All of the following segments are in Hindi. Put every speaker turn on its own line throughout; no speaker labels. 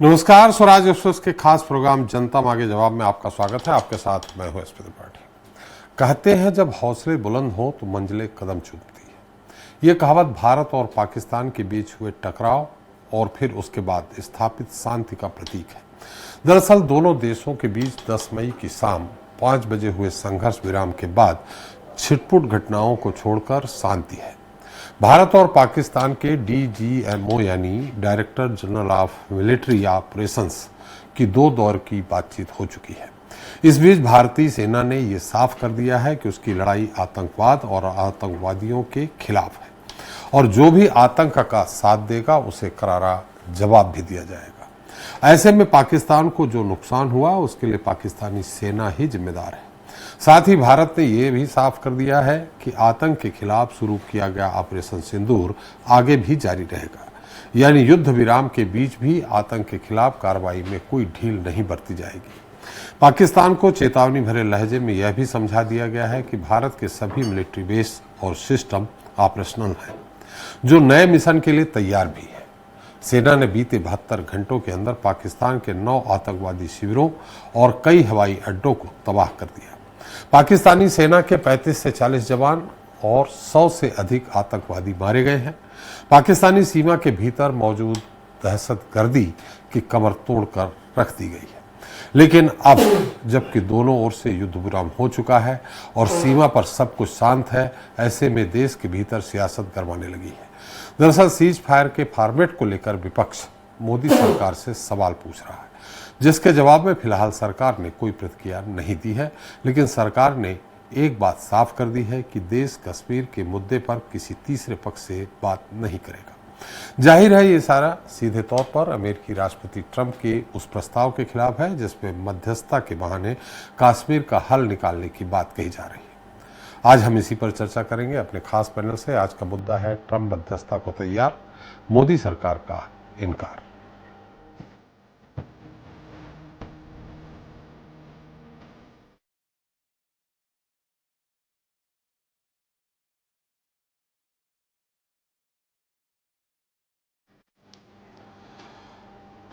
नमस्कार, स्वराज एक्सप्रेस के खास प्रोग्राम जनता मांगे जवाब में आपका स्वागत है। आपके साथ मैं हूं एसपी त्रिपाठी। कहते हैं जब हौसले बुलंद हो तो मंजिलें कदम चूमती है। यह कहावत भारत और पाकिस्तान के बीच हुए टकराव और फिर उसके बाद स्थापित शांति का प्रतीक है। दरअसल दोनों देशों के बीच 10 मई की शाम 5 बजे हुए संघर्ष विराम के बाद छिटपुट घटनाओं को छोड़कर शांति है। भारत और पाकिस्तान के DGMO यानी director general of military operations की 2 दौर की बातचीत हो चुकी है। इस बीच भारतीय सेना ने यह साफ कर दिया है कि उसकी लड़ाई आतंकवाद और आतंकवादियों के खिलाफ है और जो भी आतंक का साथ देगा उसे करारा जवाब भी दिया जाएगा। ऐसे में पाकिस्तान को जो नुकसान हुआ उसके लिए पाकिस्तानी सेना ही जिम्मेदार है। साथ ही भारत ने यह भी साफ कर दिया है कि आतंक के खिलाफ शुरू किया गया ऑपरेशन सिंदूर आगे भी जारी रहेगा, यानी युद्ध विराम के बीच भी आतंक के खिलाफ कार्रवाई में कोई ढील नहीं बरती जाएगी। पाकिस्तान को चेतावनी भरे लहजे में यह भी समझा दिया गया है कि भारत के सभी मिलिट्री बेस और सिस्टम ऑपरेशनल हैं, जो नए मिशन के लिए तैयार भी है। सेना ने बीते 72 घंटों के अंदर पाकिस्तान के 9 आतंकवादी शिविरों और कई हवाई अड्डों को तबाह कर दिया। पाकिस्तानी सेना के 35 से 40 जवान और 100 से अधिक आतंकवादी मारे गए हैं। पाकिस्तानी सीमा के भीतर मौजूद दहशतगर्दी की कमर तोड़कर रख दी गई है। लेकिन अब जबकि दोनों ओर से युद्ध विराम हो चुका है और सीमा पर सब कुछ शांत है, ऐसे में देश के भीतर सियासत गरमाने लगी है। दरअसल सीज फायर के फॉर्मेट को लेकर विपक्ष मोदी सरकार से सवाल पूछ रहा है, जिसके जवाब में फिलहाल सरकार ने कोई प्रतिक्रिया नहीं दी है। लेकिन सरकार ने एक बात साफ कर दी है कि देश कश्मीर के मुद्दे पर किसी तीसरे पक्ष से बात नहीं करेगा। जाहिर है ये सारा सीधे तौर पर अमेरिकी राष्ट्रपति ट्रंप के उस प्रस्ताव के खिलाफ है जिसमें मध्यस्थता के बहाने कश्मीर का हल निकालने की बात कही जा रही है। आज हम इसी पर चर्चा करेंगे अपने खास पैनल से। आज का मुद्दा है ट्रंप मध्यस्थता को तैयार, मोदी सरकार का इनकार।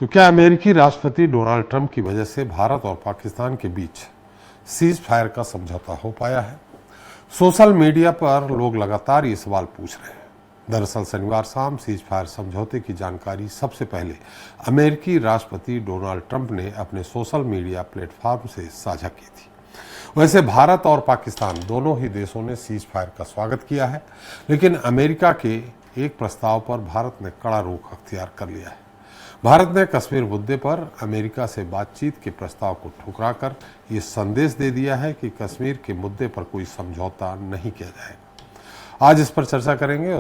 तो क्या अमेरिकी राष्ट्रपति डोनाल्ड ट्रंप की वजह से भारत और पाकिस्तान के बीच सीज फायर का समझौता हो पाया है? सोशल मीडिया पर लोग लगातार ये सवाल पूछ रहे हैं। दरअसल शनिवार शाम सीज फायर समझौते की जानकारी सबसे पहले अमेरिकी राष्ट्रपति डोनाल्ड ट्रंप ने अपने सोशल मीडिया प्लेटफॉर्म से साझा की थी। वैसे भारत और पाकिस्तान दोनों ही देशों ने सीज फायर का स्वागत किया है, लेकिन अमेरिका के एक प्रस्ताव पर भारत ने कड़ा रुख अख्तियार कर लिया है। भारत ने कश्मीर मुद्दे पर अमेरिका से बातचीत के प्रस्ताव को ठुकराकर ये संदेश दे दिया है कि कश्मीर के मुद्दे पर कोई समझौता नहीं किया जाएगा। आज इस पर चर्चा करेंगे।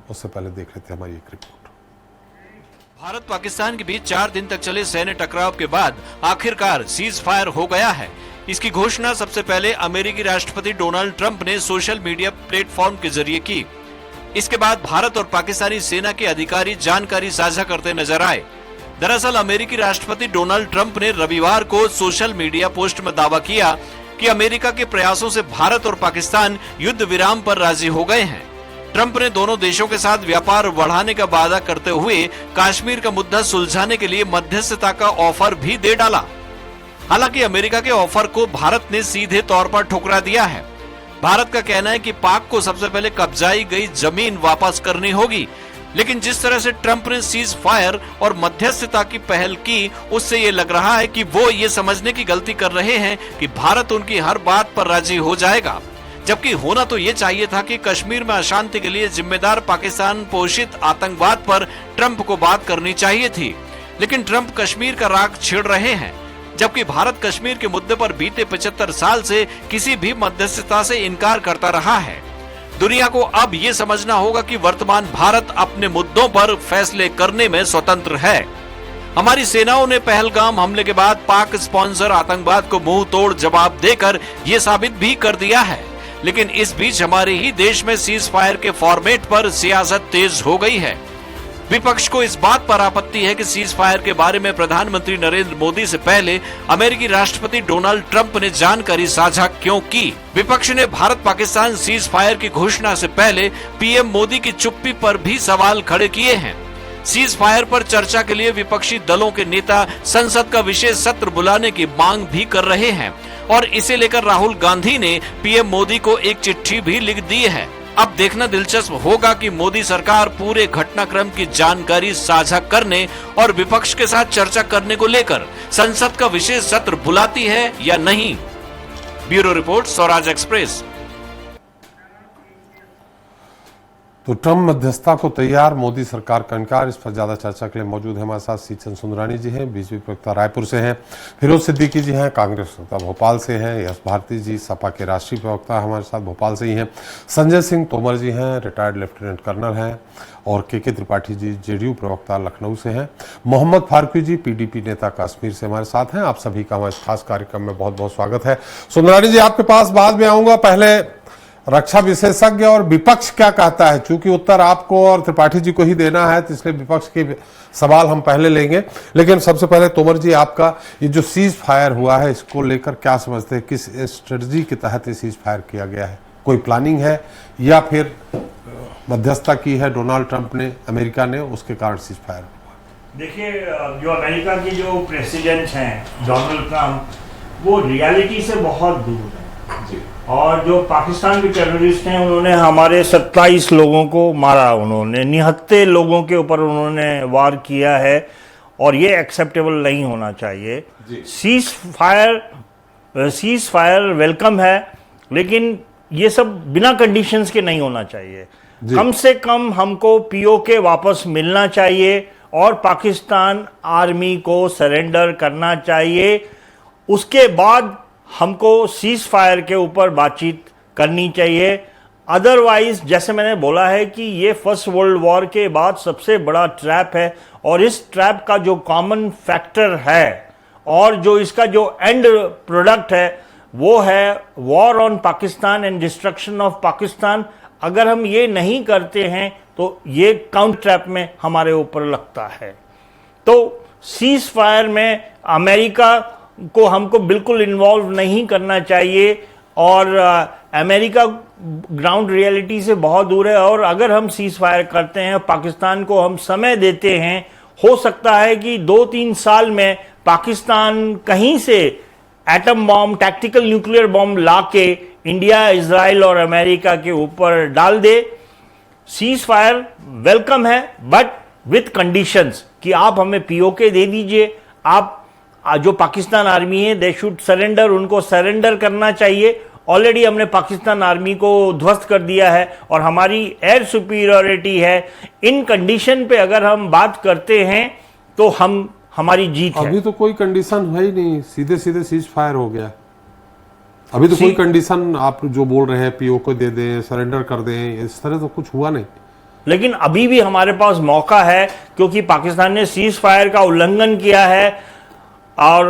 उससे पहले देख लेते हैं हमारी एक रिपोर्ट।
भारत पाकिस्तान के बीच 4 दिन तक चले सैन्य टकराव के बाद आखिरकार सीज फायर हो गया है। इसकी घोषणा सबसे पहले अमेरिकी राष्ट्रपति डोनाल्ड ट्रंप ने सोशल मीडिया प्लेटफॉर्म के जरिए की। इसके बाद भारत और पाकिस्तानी सेना के अधिकारी जानकारी साझा करते नजर आए। दरअसल अमेरिकी राष्ट्रपति डोनाल्ड ट्रंप ने रविवार को सोशल मीडिया पोस्ट में दावा किया कि अमेरिका के प्रयासों से भारत और पाकिस्तान युद्ध विराम पर राजी हो गए हैं। ट्रंप ने दोनों देशों के साथ व्यापार बढ़ाने का वादा करते हुए कश्मीर का मुद्दा सुलझाने के लिए मध्यस्थता का ऑफर भी दे डाला। हालांकि अमेरिका के ऑफर को भारत ने सीधे तौर पर ठुकरा दिया है। भारत का कहना है कि पाक को सबसे पहले कब्जाई गई जमीन वापस करनी होगी, लेकिन जिस तरह से ट्रंप ने सीज फायर और मध्यस्थता की पहल की, उससे ये लग रहा है कि वो ये समझने की गलती कर रहे हैं कि भारत उनकी हर बात पर राजी हो जाएगा, जबकि होना तो ये चाहिए था कि कश्मीर में अशांति के लिए जिम्मेदार पाकिस्तान पोषित आतंकवाद पर ट्रंप को बात करनी चाहिए थी। लेकिन ट्रंप कश्मीर का राग छेड़ रहे हैं, जबकि भारत कश्मीर के मुद्दे पर बीते 75 साल से किसी भी मध्यस्थता से इनकार करता रहा है। दुनिया को अब ये समझना होगा कि वर्तमान भारत अपने मुद्दों पर फैसले करने में स्वतंत्र है। हमारी सेनाओं ने पहलगाम हमले के बाद पाक स्पॉन्सर आतंकवाद को मुंह तोड़ जवाब देकर ये साबित भी कर दिया है। लेकिन इस बीच हमारे ही देश में सीज फायर के फॉर्मेट पर सियासत तेज हो गई है। विपक्ष को इस बात पर आपत्ति है कि सीज फायर के बारे में प्रधानमंत्री नरेंद्र मोदी से पहले अमेरिकी राष्ट्रपति डोनाल्ड ट्रंप ने जानकारी साझा क्यों की। विपक्ष ने भारत पाकिस्तान सीज फायर की घोषणा से पहले पीएम मोदी की चुप्पी पर भी सवाल खड़े किए हैं। सीज फायर पर चर्चा के लिए विपक्षी दलों के नेता संसद का विशेष सत्र बुलाने की मांग भी कर रहे हैं और इसे लेकर राहुल गांधी ने पीएम मोदी को एक चिट्ठी भी लिख दी है। अब देखना दिलचस्प होगा कि मोदी सरकार पूरे घटनाक्रम की जानकारी साझा करने और विपक्ष के साथ चर्चा करने को लेकर संसद का विशेष सत्र बुलाती है या नहीं। Bureau report, Swaraj express.
तो ट्रम्प मध्यस्थता को तैयार, मोदी सरकार का इनकार। इस पर ज्यादा चर्चा के लिए मौजूद है हमारे साथ सीचन सुंदरानी जी हैं, बीजेपी प्रवक्ता रायपुर से हैं, फिरोज सिद्दीकी जी हैं, कांग्रेस प्रवक्ता भोपाल से हैं, यश भारती जी सपा के राष्ट्रीय प्रवक्ता हमारे साथ भोपाल से ही हैं, संजय सिंह तोमर जी हैं, रिटायर्ड लेफ्टिनेंट कर्नल हैं, और के त्रिपाठी जी जेडीयू प्रवक्ता लखनऊ से हैं, मोहम्मद फारूकी जी पीडीपी नेता कश्मीर से हमारे साथ हैं। आप सभी का हमारे खास कार्यक्रम में बहुत बहुत स्वागत है। सुंदरानी जी, आपके पास बाद में आऊंगा, पहले रक्षा विशेषज्ञ और विपक्ष क्या कहता है, क्योंकि उत्तर आपको और त्रिपाठी जी को ही देना है, तो इसलिए विपक्ष के सवाल हम पहले लेंगे। लेकिन सबसे पहले तोमर जी, आपका ये जो सीज फायर हुआ है, इसको लेकर क्या समझते हैं? किस स्ट्रेटजी के तहत ये सीज फायर किया गया है? कोई प्लानिंग है या फिर मध्यस्थता की है डोनाल्ड ट्रंप ने, अमेरिका ने, उसके कारण सीज फायर हुआ?
देखिए, जो अमेरिका के जो प्रेसिडेंट हैं डोनाल्ड ट्रंप, वो रियलिटी से बहुत दूर है जी। और जो पाकिस्तान के टेररिस्ट हैं, उन्होंने हमारे 27 लोगों को मारा, उन्होंने निहत्थे लोगों के ऊपर उन्होंने वार किया है और ये एक्सेप्टेबल नहीं होना चाहिए। सीज फायर वेलकम है, लेकिन ये सब बिना कंडीशंस के नहीं होना चाहिए। कम से कम हमको पीओके वापस मिलना चाहिए और पाकिस्तान आर्मी को सरेंडर करना चाहिए। उसके बाद हमको सीज फायर के ऊपर बातचीत करनी चाहिए। अदरवाइज, जैसे मैंने बोला है कि ये फर्स्ट वर्ल्ड वॉर के बाद सबसे बड़ा ट्रैप है और इस ट्रैप का जो कॉमन फैक्टर है और जो इसका जो एंड प्रोडक्ट है वो है war on Pakistan and destruction of Pakistan. अगर हम ये नहीं करते हैं तो ये काउंटर ट्रैप में हमारे ऊपर लगता है। तो सीज फायर में अमेरिका को हमको बिल्कुल इन्वॉल्व नहीं करना चाहिए और अमेरिका ग्राउंड रियलिटी से बहुत दूर है। और अगर हम सीज फायर करते हैं, पाकिस्तान को हम समय देते हैं, हो सकता है कि 2-3 साल में पाकिस्तान कहीं से atom bomb, tactical nuclear bomb लाके इंडिया, इजराइल और अमेरिका के ऊपर डाल दे। सीज फायर वेलकम है, बट विथ कंडीशंस कि आप हमें पीओके दे दीजिए। आप जो पाकिस्तान आर्मी है, दे शुड सरेंडर, उनको सरेंडर करना चाहिए। ऑलरेडी हमने पाकिस्तान आर्मी को ध्वस्त कर दिया है और हमारी एयर सुपीरियरिटी है। इन कंडीशन पे अगर हम बात करते हैं तो हमारी जीत है।
अभी तो कोई कंडीशन है ही नहीं, सीधे सीधे सीज फायर हो गया। अभी तो कोई कंडीशन आप जो बोल रहे हैं पीओके दे दें, सरेंडर कर दें, इस तरह तो कुछ हुआ नहीं।
लेकिन अभी भी हमारे पास मौका है, क्योंकि पाकिस्तान ने सीज फायर का उल्लंघन किया है। और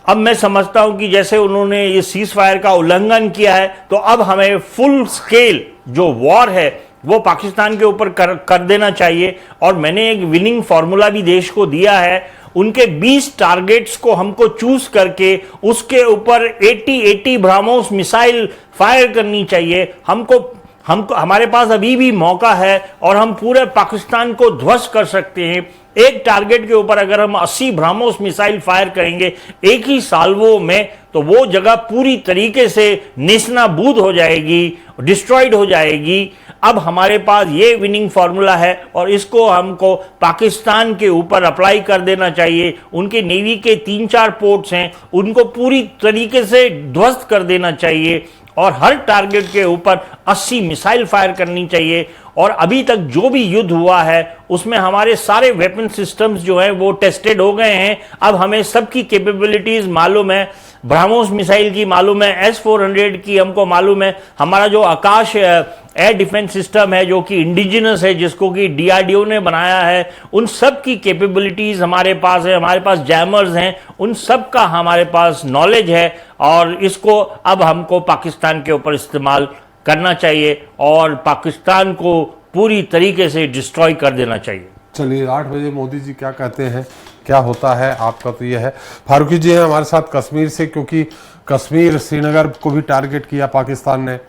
अब मैं समझता हूं कि जैसे उन्होंने ये सीज फायर का उल्लंघन किया है, तो अब हमें फुल स्केल जो वॉर है वो पाकिस्तान के ऊपर कर देना चाहिए। और मैंने एक विनिंग फॉर्मूला भी देश को दिया है। उनके 20 टारगेट्स को हमको चूज करके उसके ऊपर 80 ब्रह्मोस मिसाइल फायर करनी चाहिए। हमको हमारे पास अभी भी मौका है और हम पूरे पाकिस्तान को ध्वस्त कर सकते हैं। एक टारगेट के ऊपर अगर हम 80 ब्रह्मोस मिसाइल फायर करेंगे एक ही साल्वो में, तो वो जगह पूरी तरीके से नेस्तनाबूद हो जाएगी, डिस्ट्रॉयड हो जाएगी। अब हमारे पास ये विनिंग फॉर्मूला है और इसको हमको पाकिस्तान के ऊपर अप्लाई कर देना चाहिए। उनके नेवी के 3-4 पोर्ट्स हैं, उनको पूरी तरीके से ध्वस्त कर देना चाहिए और हर टारगेट के ऊपर 80 मिसाइल फायर करनी चाहिए। और अभी तक जो भी युद्ध हुआ है उसमें हमारे सारे वेपन सिस्टम्स जो हैं वो टेस्टेड हो गए हैं। अब हमें सबकी कैपेबिलिटीज मालूम है, ब्रह्मोस मिसाइल की मालूम है, S-400 की हमको मालूम है। हमारा जो आकाश एयर डिफेंस सिस्टम है जो कि इंडिजिनस है, जिसको कि DRDO ने बनाया है, उन सब की कैपेबिलिटीज हमारे पास है। हमारे पास जैमर्स हैं, उन सब का हमारे पास नॉलेज है और इसको अब हमको पाकिस्तान के ऊपर इस्तेमाल करना चाहिए और पाकिस्तान को पूरी तरीके से डिस्ट्रॉय कर देना चाहिए।
चलिए, 8 बजे मोदी जी क्या कहते हैं, क्या होता है, आपका तो यह है। फारूकी जी हैं हमारे साथ कश्मीर से, क्योंकि कश्मीर, श्रीनगर को भी टारगेट किया पाकिस्तान ने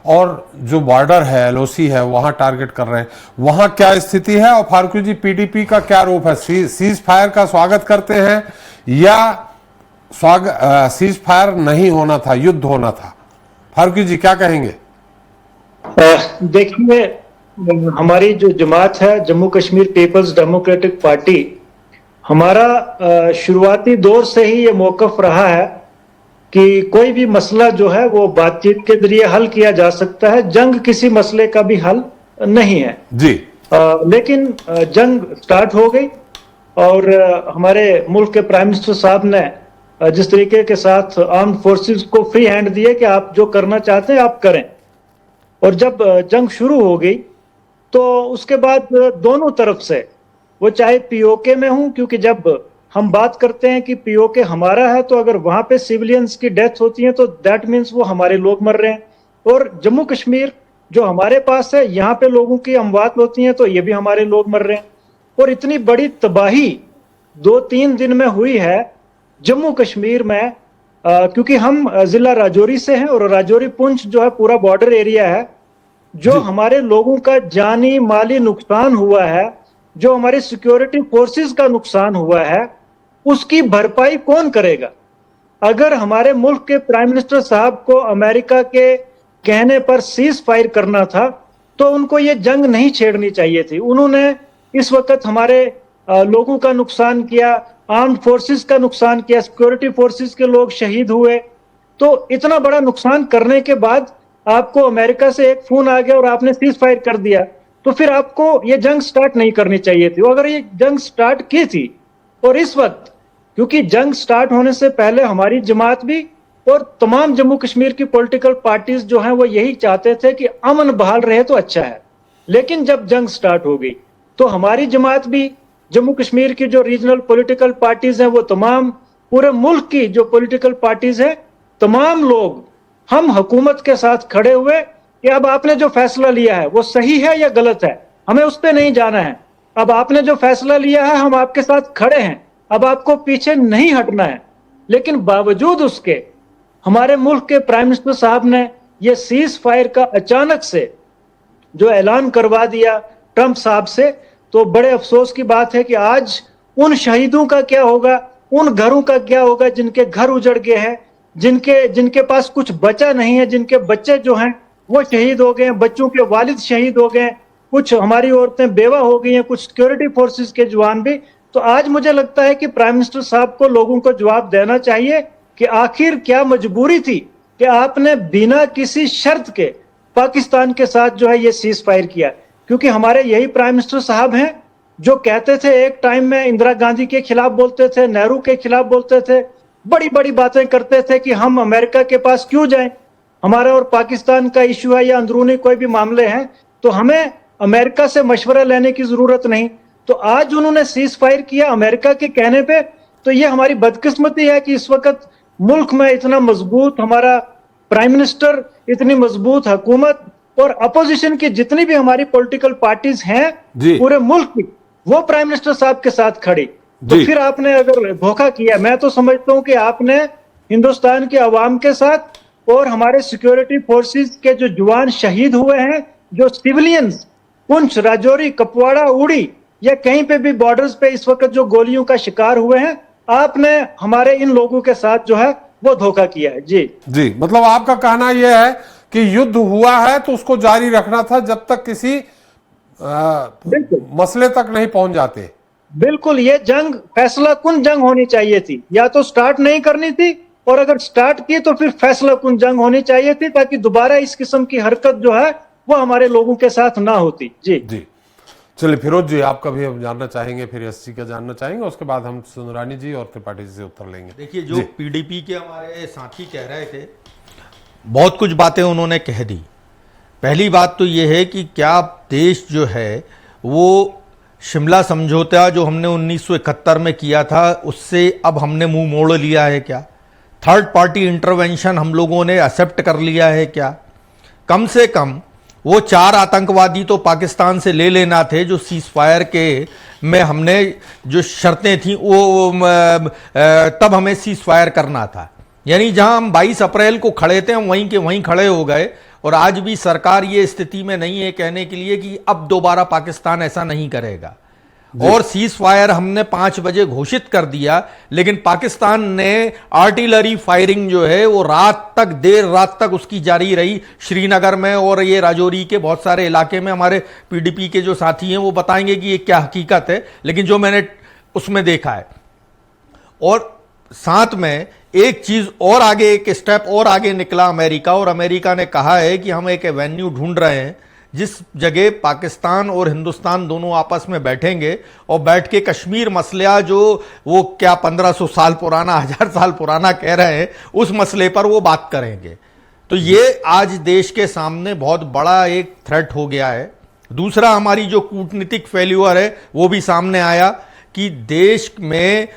और जो बॉर्डर है, एलओसी है, वहां टारगेट कर रहे हैं, वहां क्या स्थिति है? और फारूकी जी, पीडीपी का क्या रूप है? सीज फायर का स्वागत करते हैं या सीज फायर नहीं होना था, युद्ध होना था? फारूकी जी क्या कहेंगे?
देखिए, हमारी जो जमात है Jammu Kashmir Peoples Democratic Party, हमारा शुरुआती दौर से ही ये मौकफ रहा है कि कोई भी मसला जो है वो बातचीत के जरिए हल किया जा सकता है। जंग किसी मसले का भी हल नहीं है
जी।
लेकिन जंग स्टार्ट हो गई और हमारे मुल्क के प्राइम मिनिस्टर साहब ने जिस तरीके के साथ आर्म्ड फोर्सेस को फ्री हैंड दिए कि आप जो करना चाहते हैं आप करें, और जब जंग शुरू हो गई तो उसके बाद दोनों तरफ से, वो चाहे पीओके में हूं, क्योंकि जब हम बात करते हैं कि पीओके हमारा है तो अगर वहां पे सिविलियंस की डेथ होती है तो दैट मीन्स वो हमारे लोग मर रहे हैं, और जम्मू कश्मीर जो हमारे पास है यहाँ पे लोगों की अमवात होती हैं तो ये भी हमारे लोग मर रहे हैं। और इतनी बड़ी तबाही 2-3 दिन में हुई है जम्मू कश्मीर में, क्योंकि हम जिला राजौरी से हैं और राजौरी पुंछ जो है पूरा बॉर्डर एरिया है। जो हमारे लोगों का जानी माली नुकसान हुआ है, जो हमारी सिक्योरिटी फोर्सेस का नुकसान हुआ है, उसकी भरपाई कौन करेगा? अगर हमारे मुल्क के प्राइम मिनिस्टर साहब को अमेरिका के कहने पर सीज फायर करना था तो उनको ये जंग नहीं छेड़नी चाहिए थी। उन्होंने इस वक्त हमारे लोगों का नुकसान किया, आर्म्ड फोर्सेस का नुकसान किया, सिक्योरिटी फोर्सेस के लोग शहीद हुए। तो इतना बड़ा नुकसान करने के बाद आपको अमेरिका से एक फोन आ गया और आपने सीज फायर कर दिया, तो फिर आपको ये जंग स्टार्ट नहीं करनी चाहिए थी। अगर ये जंग स्टार्ट की थी, और इस वक्त क्योंकि जंग स्टार्ट होने से पहले हमारी जमात भी और तमाम जम्मू कश्मीर की पॉलिटिकल पार्टीज जो हैं वो यही चाहते थे कि अमन बहाल रहे तो अच्छा है, लेकिन जब जंग स्टार्ट हो गई तो हमारी जमात भी, जम्मू कश्मीर की जो रीजनल पॉलिटिकल पार्टीज हैं, वो तमाम पूरे मुल्क की जो पॉलिटिकल पार्टीज हैं, तमाम लोग हम हुकूमत के साथ खड़े हुए कि अब आपने जो फैसला लिया है वो सही है या गलत है, हमें उस पर नहीं जाना है। अब आपने जो फैसला लिया है हम आपके साथ खड़े हैं, अब आपको पीछे नहीं हटना है। लेकिन बावजूद उसके हमारे मुल्क के प्राइम मिनिस्टर साहब ने ये सीज फायर का अचानक से जो ऐलान करवा दिया ट्रंप साहब से, तो बड़े अफसोस की बात है कि आज उन शहीदों का क्या होगा, उन घरों का क्या होगा जिनके घर उजड़ गए हैं, जिनके पास कुछ बचा नहीं है, जिनके बच्चे जो हैं वो शहीद हो गए, बच्चों के वालिद शहीद हो गए, कुछ हमारी औरतें बेवा हो गई हैं, कुछ सिक्योरिटी फोर्सेस के जवान भी। तो आज मुझे लगता है कि प्राइम मिनिस्टर साहब को लोगों को जवाब देना चाहिए कि आखिर क्या मजबूरी थी कि आपने बिना किसी शर्त के पाकिस्तान के साथ जो है ये सीज फायर किया। क्योंकि हमारे यही प्राइम मिनिस्टर साहब हैं जो कहते थे, एक टाइम में इंदिरा गांधी के खिलाफ बोलते थे, नेहरू के खिलाफ बोलते थे, बड़ी बड़ी बातें करते थे कि हम अमेरिका के पास क्यों जाएं, हमारा और पाकिस्तान का इशू है या अंदरूनी कोई भी मामले हैं तो हमें अमेरिका से मशवरा लेने की जरूरत नहीं। तो आज उन्होंने सीज फायर किया अमेरिका के कहने पे, तो ये हमारी बदकिस्मती है कि इस वक्त मुल्क में इतना मजबूत हमारा प्राइम मिनिस्टर, इतनी मजबूत हुकूमत और अपोजिशन की जितनी भी हमारी पॉलिटिकल पार्टीज हैं पूरे मुल्क की, वो प्राइम मिनिस्टर साहब के साथ खड़ी। तो फिर आपने अगर धोखा किया, मैं तो समझता हूं कि आपने हिंदुस्तान के अवाम के साथ और हमारे सिक्योरिटी फोर्सेस के जो जवान शहीद हुए हैं, जो सिविलियंस पुंछ, राजौरी, कुपवाड़ा, उड़ी या कहीं पे भी बॉर्डर्स पे इस वक्त जो गोलियों का शिकार हुए हैं, आपने हमारे इन लोगों के साथ जो है वो धोखा किया है। जी
जी, मतलब आपका कहना यह है कि युद्ध हुआ है तो उसको जारी रखना था जब तक किसी मसले तक नहीं पहुंच जाते।
बिल्कुल, ये जंग फैसला कुन जंग होनी चाहिए थी, या तो स्टार्ट नहीं करनी थी, और अगर स्टार्ट की तो फिर फैसला कुन जंग होनी चाहिए थी ताकि दोबारा इस किस्म की हरकत जो है वो हमारे लोगों के साथ ना होती। जी
जी, चलिए फिरोज जी, आपका भी हम जानना चाहेंगे, फिर एससी का जानना चाहेंगे, उसके बाद हम सुंदरानी जी और त्रिपाठी जी से उत्तर लेंगे।
देखिए, जो पीडीपी के हमारे साथी कह रहे थे, बहुत कुछ बातें उन्होंने कह दी। पहली बात तो ये है कि क्या देश जो है वो शिमला समझौता जो हमने 1971 में किया था उससे अब हमने मुंह मोड़ लिया है क्या? थर्ड पार्टी इंटरवेंशन हम लोगों ने एक्सेप्ट कर लिया है क्या? कम से कम वो 4 आतंकवादी तो पाकिस्तान से ले लेना थे जो सीज फायर के में हमने जो शर्तें थी वो तब हमें सीज फायर करना था। यानी जहां हम 22 अप्रैल को खड़े थे हम वहीं के वहीं खड़े हो गए और आज भी सरकार ये स्थिति में नहीं है कहने के लिए कि अब दोबारा पाकिस्तान ऐसा नहीं करेगा। और सीज फायर हमने 5 बजे घोषित कर दिया, लेकिन पाकिस्तान ने आर्टिलरी फायरिंग जो है वो रात तक, देर रात तक उसकी जारी रही श्रीनगर में और ये राजौरी के बहुत सारे इलाके में। हमारे पीडीपी के जो साथी हैं वो बताएंगे कि ये क्या हकीकत है, लेकिन जो मैंने उसमें देखा है। और साथ में एक चीज और आगे, एक स्टेप और आगे निकला अमेरिका, और अमेरिका ने कहा है कि हम एक एवेन्यू ढूंढ रहे हैं जिस जगह पाकिस्तान और हिंदुस्तान दोनों आपस में बैठेंगे और बैठ के कश्मीर मसला जो वो क्या 1500 साल पुराना, 1000 साल पुराना कह रहे हैं, उस मसले पर वो बात करेंगे। तो ये आज देश के सामने बहुत बड़ा एक थ्रेट हो गया है। दूसरा, हमारी जो कूटनीतिक फेल्यूर है वो भी सामने आया कि देश में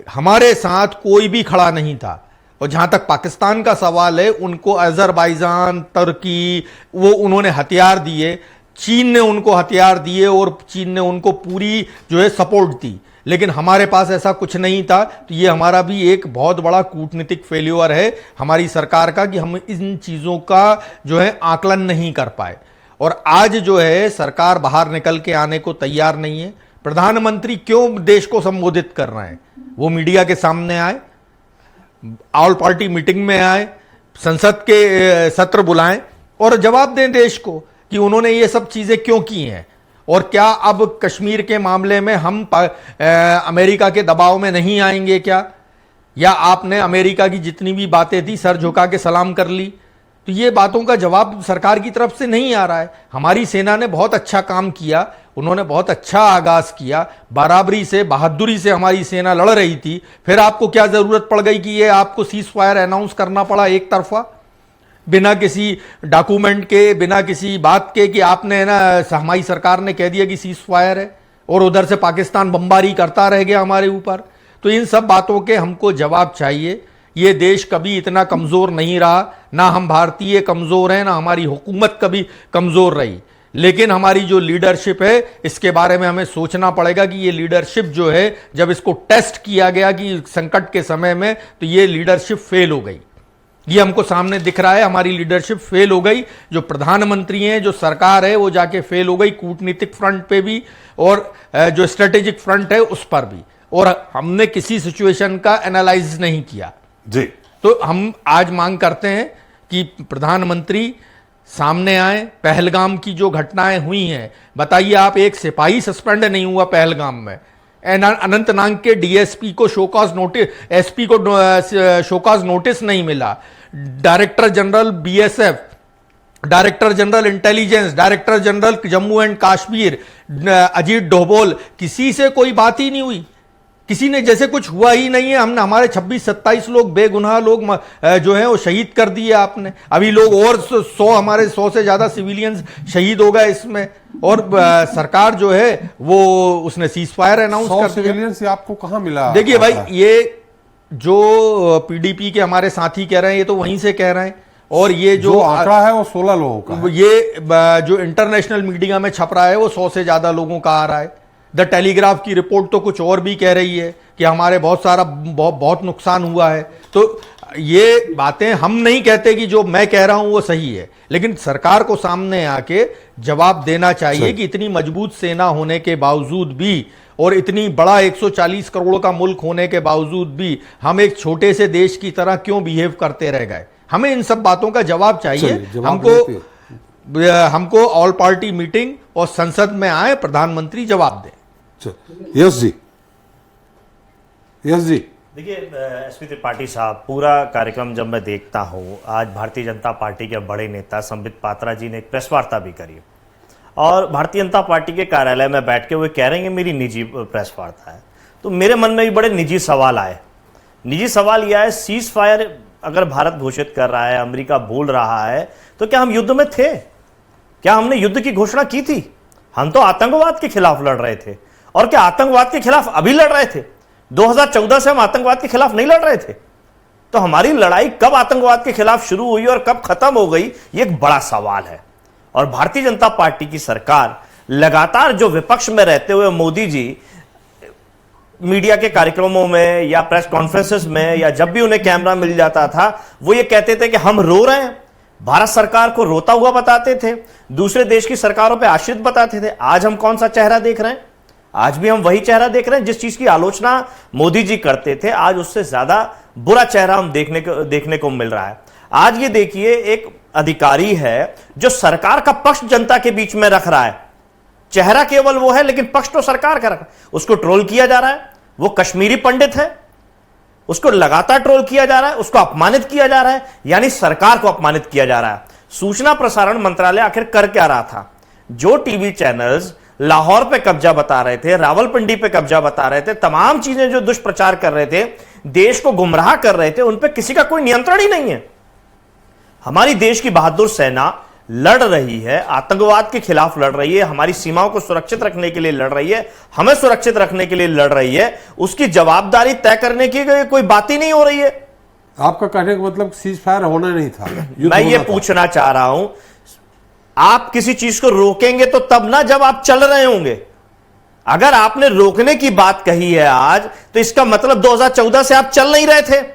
हमारे साथ कोई भी खड़ा नहीं था। और जहां तक पाकिस्तान का सवाल है, उनको अजरबैजान, तुर्की, वो उन्होंने हथियार दिए, चीन ने उनको हथियार दिए और चीन ने उनको पूरी जो है सपोर्ट दी, लेकिन हमारे पास ऐसा कुछ नहीं था। तो ये हमारा भी एक बहुत बड़ा कूटनीतिक फेल्यूर है हमारी सरकार का कि हम इन चीजों का जो है आकलन नहीं कर पाए। और आज जो है सरकार बाहर निकल के आने को तैयार नहीं है। प्रधानमंत्री क्यों देश को संबोधित कर रहे हैं? वो मीडिया के सामने आए, ऑल पार्टी मीटिंग में आए, संसद के सत्र बुलाएं और जवाब दें देश को कि उन्होंने ये सब चीजें क्यों की हैं। और क्या अब कश्मीर के मामले में हम अमेरिका के दबाव में नहीं आएंगे क्या? या आपने अमेरिका की जितनी भी बातें थी सर झुका के सलाम कर ली? तो ये बातों का जवाब सरकार की तरफ से नहीं आ रहा है। हमारी सेना ने बहुत अच्छा काम किया, उन्होंने बहुत अच्छा आगाज किया, बराबरी से, बहादुरी से हमारी सेना लड़ रही थी। फिर आपको क्या जरूरत पड़ गई कि ये आपको सीज फायर अनाउंस करना पड़ा एक तरफा, बिना किसी डॉक्यूमेंट के, बिना किसी बात के कि आपने ना, हमारी सरकार ने कह दिया कि सीज फायर है और उधर से पाकिस्तान बमबारी करता रह गया हमारे ऊपर। तो इन सब बातों के हमको जवाब चाहिए। ये देश कभी इतना कमजोर नहीं रहा, ना हम भारतीय कमजोर हैं, ना हमारी हुकूमत कभी कमजोर रही, लेकिन हमारी जो लीडरशिप है इसके बारे में हमें सोचना पड़ेगा कि ये लीडरशिप जो है, जब इसको टेस्ट किया गया कि संकट के समय में, तो ये लीडरशिप फेल हो गई। ये हमको सामने दिख रहा है, हमारी लीडरशिप फेल हो गई। जो प्रधानमंत्री हैं, जो सरकार है, वो जाके फेल हो गई कूटनीतिक फ्रंट पे भी और जो स्ट्रेटेजिक फ्रंट है उस पर भी। और हमने किसी सिचुएशन का एनालाइज नहीं किया
जी।
तो हम आज मांग करते हैं कि प्रधानमंत्री सामने आए। पहलगाम की जो घटनाएं हुई हैं, बताइए आप, एक सिपाही सस्पेंड नहीं हुआ पहलगाम में। अनंतनाग के डीएसपी को शोकॉज नोटिस, एसपी को शोकॉज नोटिस नहीं मिला। Director general BSF, director general intelligence, director general Jammu and Kashmir Ajit Doval, किसी से कोई बात ही नहीं हुई, किसी ने जैसे कुछ हुआ ही नहीं है। हमने हमारे 26-27 लोग, बेगुनाह लोग जो हैं वो शहीद कर दिए आपने। अभी लोग और 100, हमारे 100 से ज्यादा सिविलियंस शहीद हो गए इसमें। और सरकार जो है वो उसने सीज फायर अनाउंस कर दिया।
सिविलियंस आपको कहां मिला?
देखिए भाई, ये जो पीडीपी के हमारे साथी कह रहे हैं, ये तो वहीं से कह रहे हैं। और ये जो
आंकड़ा है वो 16 लोगों का है।
ये जो इंटरनेशनल मीडिया में छप रहा है वो 100 से ज्यादा लोगों का आ रहा है। द टेलीग्राफ की रिपोर्ट तो कुछ और भी कह रही है कि हमारे बहुत नुकसान हुआ है। तो ये बातें हम नहीं कहते कि जो मैं कह रहा हूं वो सही है, लेकिन सरकार को सामने आके जवाब देना चाहिए कि इतनी मजबूत सेना होने के बावजूद भी और इतनी बड़ा 140 करोड़ का मुल्क होने के बावजूद भी हम एक छोटे से देश की तरह क्यों बिहेव करते रह गए। हमें इन सब बातों का जवाब चाहिए। हमको ऑल पार्टी मीटिंग और संसद में आए, प्रधानमंत्री जवाब दें।
यस जी, यस जी।
देखिए एसपी त्रिपाठी साहब, पूरा कार्यक्रम जब मैं देखता हूँ, आज भारतीय जनता पार्टी के बड़े नेता संबित पात्रा जी ने एक प्रेस वार्ता भी करी और भारतीय जनता पार्टी के कार्यालय में बैठ के वो कह रहे हैं मेरी निजी प्रेस वार्ता है। तो मेरे मन में भी बड़े निजी सवाल आए। निजी सवाल यह है, सीज फायर अगर भारत घोषित कर रहा है, अमेरिका बोल रहा है, तो क्या हम युद्ध में थे? क्या हमने युद्ध की घोषणा की थी? हम तो आतंकवाद के खिलाफ लड़ रहे थे। और क्या आतंकवाद के खिलाफ अभी लड़ रहे थे? 2014 से हम आतंकवाद के खिलाफ नहीं लड़ रहे थे? तो हमारी लड़ाई कब आतंकवाद के खिलाफ शुरू हुई और कब खत्म हो गई, ये एक बड़ा सवाल है। और भारतीय जनता पार्टी की सरकार लगातार जो विपक्ष में रहते हुए मोदी जी मीडिया के कार्यक्रमों में या प्रेस कॉन्फ्रेंसेस में या जब भी उन्हें कैमरा मिल जाता था, वो ये कहते थे कि हम रो रहे हैं, भारत सरकार को रोता हुआ बताते थे, दूसरे देश की सरकारों पे आश्रित बताते थे। आज हम कौन सा चेहरा देख रहे हैं? आज भी हम वही चेहरा देख रहे हैं जिस चीज की आलोचना मोदी जी करते थे। आज उससे ज्यादा बुरा चेहरा हम देखने को मिल रहा है। आज ये देखिए, एक अधिकारी है जो सरकार का पक्ष जनता के बीच में रख रहा है, चेहरा केवल वो है लेकिन पक्ष तो सरकार का रखा, उसको ट्रोल किया जा रहा है। वो कश्मीरी पंडित है, उसको लगातार ट्रोल किया जा रहा है, उसको अपमानित किया जा रहा है, यानी सरकार को अपमानित किया जा रहा है। सूचना प्रसारण मंत्रालय आखिर कर क्या रहा था? जो टीवी चैनल्स लाहौर पे कब्जा बता रहे थे, रावलपिंडी पे कब्जा बता रहे थे, तमाम चीजें जो दुष्प्रचार कर रहे थे, देश को गुमराह कर रहे थे, उन पे किसी का कोई नियंत्रण ही नहीं है। हमारी देश की बहादुर सेना लड़ रही है, आतंकवाद के खिलाफ लड़ रही है, हमारी सीमाओं को सुरक्षित रखने के लिए लड़ रही है, हमें सुरक्षित रखने के लिए लड़ रही है। उसकी जवाबदारी तय करने की कोई बात ही नहीं हो रही है।
आपका कहने का मतलब सीज फायर होना नहीं था?
मैं ये पूछना चाह रहा हूं, आप किसी चीज को रोकेंगे तो तब ना जब आप चल रहे होंगे। अगर आपने रोकने की बात कही है आज, तो इसका मतलब 2014 से आप चल नहीं रहे थे,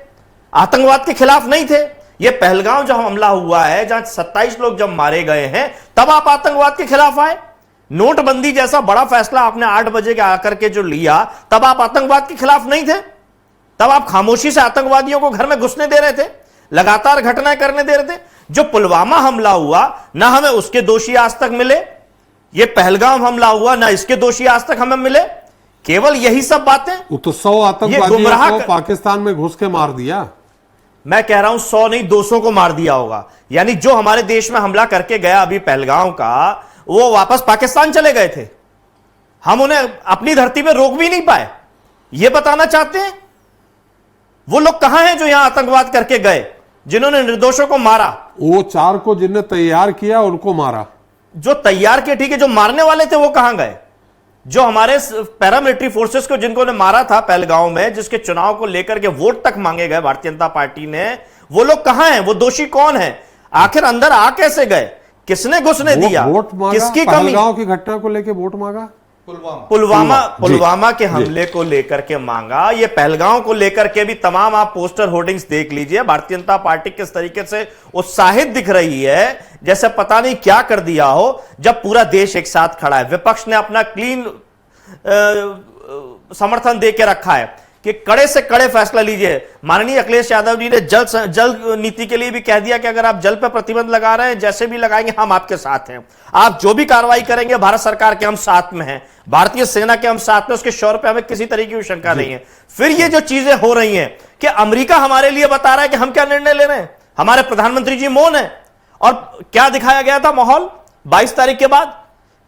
आतंकवाद के खिलाफ नहीं थे। ये पहलगाम जब हमला हुआ है, जहां 27 लोग जब मारे गए हैं, तब आप आतंकवाद के खिलाफ आए। नोटबंदी जैसा बड़ा फैसला आपने 8 बजे के आकर के जो लिया, तब आप आतंकवाद के खिलाफ नहीं थे। तब आप खामोशी से आतंकवादियों को घर में घुसने दे रहे थे, लगातार घटनाएं करने दे रहे थे। जो पुलवामा हमला हुआ, ना हमें उसके दोषी आज तक मिले, ये पहलगाम हमला हुआ, ना इसके दोषी आज तक हमें मिले। केवल यही सब बातें।
तो 100 आतंकवादियों को पाकिस्तान में घुस के मार दिया।
मैं कह रहा हूं 100 नहीं, 200 को मार दिया होगा। यानी जो हमारे देश में हमला करके गया अभी पहलगाम का, वो वापस पाकिस्तान चले गए थे। हम उन्हें अपनी धरती पे रोक भी नहीं पाए। ये बताना चाहते हैं वो लोग कहां हैं जो यहां आतंकवाद करके गए, जिन्होंने निर्दोषों को मारा?
वो 4 को जिन्हें तैयार किया उनको मारा।
जो तैयार किए, ठीक है, जो मारने वाले थे वो कहां गए? जो हमारे पैरामिलिट्री फोर्सेस को जिनको ने मारा था पहलगांव में, जिसके चुनाव को लेकर के वोट तक मांगे गए भारतीय जनता पार्टी ने, वो लोग कहां हैं? वो दोषी कौन है? आखिर अंदर आ कैसे गए? किसने घुसने दिया?
वोट मांगा?
किसकी कमी?
पहलगांव की घटना को लेकर वोट मांगा?
पुलवामा के हमले को लेकर के मांगा। ये पहलगांव को लेकर के भी तमाम आप पोस्टर होर्डिंग्स देख लीजिए। भारतीय जनता पार्टी किस तरीके से उत्साहित दिख रही है, जैसे पता नहीं क्या कर दिया हो, जब पूरा देश एक साथ खड़ा है। विपक्ष ने अपना क्लीन समर्थन दे के रखा है कि कड़े से कड़े फैसला लीजिए। माननीय अखिलेश यादव जी ने जल नीति के लिए भी कह दिया कि अगर आप जल पर प्रतिबंध लगा रहे हैं, जैसे भी लगाएंगे हम आपके साथ हैं। आप जो भी कार्रवाई करेंगे भारत सरकार के हम साथ में हैं, भारतीय सेना के हम साथ में, उसके शौर्य पे हमें किसी तरीके की शंका नहीं है। फिर ये जो चीजें हो रही हैं कि अमेरिका हमारे लिए बता रहा है कि हम क्या निर्णय ले रहे हैं, हमारे प्रधानमंत्री जी मौन है। और क्या दिखाया गया था माहौल 22 तारीख के बाद,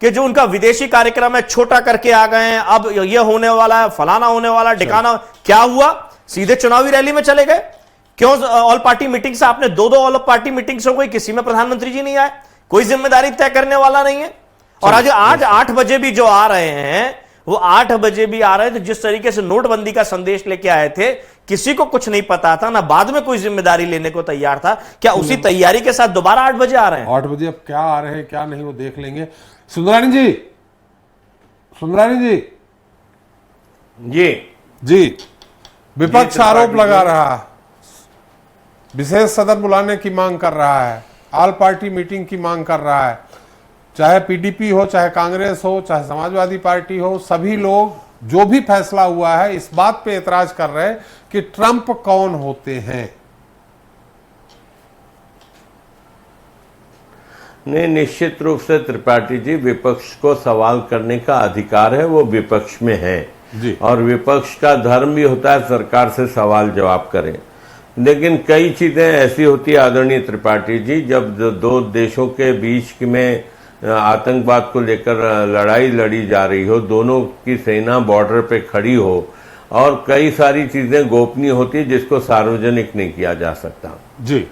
कि जो उनका विदेशी कार्यक्रम है छोटा करके आ गए हैं, अब ये होने वाला है, फलाना होने वाला, ठिकाना। क्या हुआ? सीधे चुनावी रैली में चले गए। क्यों? ऑल पार्टी मीटिंग से आपने 2-2 ऑल पार्टी मीटिंग्स हो गई, किसी में प्रधानमंत्री जी नहीं आए, कोई जिम्मेदारी तय करने वाला नहीं है। और आज 8 बजे भी जो आ रहे हैं, वो 8 बजे भी आ रहे हैं, तो जिस तरीके से नोटबंदी का संदेश लेके आए थे, किसी को कुछ नहीं पता था, ना बाद में कोई जिम्मेदारी लेने को तैयार था। क्या उसी तैयारी के साथ दोबारा 8 बजे आ रहे हैं?
8 बजे अब क्या आ रहे हैं क्या नहीं वो देख लेंगे। सुंदरानी जी, सुंदरानी जी, विपक्ष आरोप लगा रहा है, विशेष सदन बुलाने की मांग कर रहा है, ऑल पार्टी मीटिंग की मांग कर रहा है। चाहे पीडीपी हो, चाहे कांग्रेस हो, चाहे समाजवादी पार्टी हो, सभी लोग जो भी फैसला हुआ है इस बात पे एतराज कर रहे हैं कि ट्रंप कौन होते हैं।
नहीं, निश्चित रूप से त्रिपाठी जी, विपक्ष को सवाल करने का अधिकार है, वो विपक्ष में है
जी।
और विपक्ष का धर्म भी होता है सरकार से सवाल जवाब करें। लेकिन कई चीजें ऐसी होती है आदरणीय त्रिपाठी जी, जब दो देशों के बीच में आतंकवाद को लेकर लड़ाई लड़ी जा रही हो, दोनों की सेना बॉर्डर पे खड़ी हो और कई सारी चीजें गोपनीय होती है जिसको सार्वजनिक नहीं किया जा सकता
जी।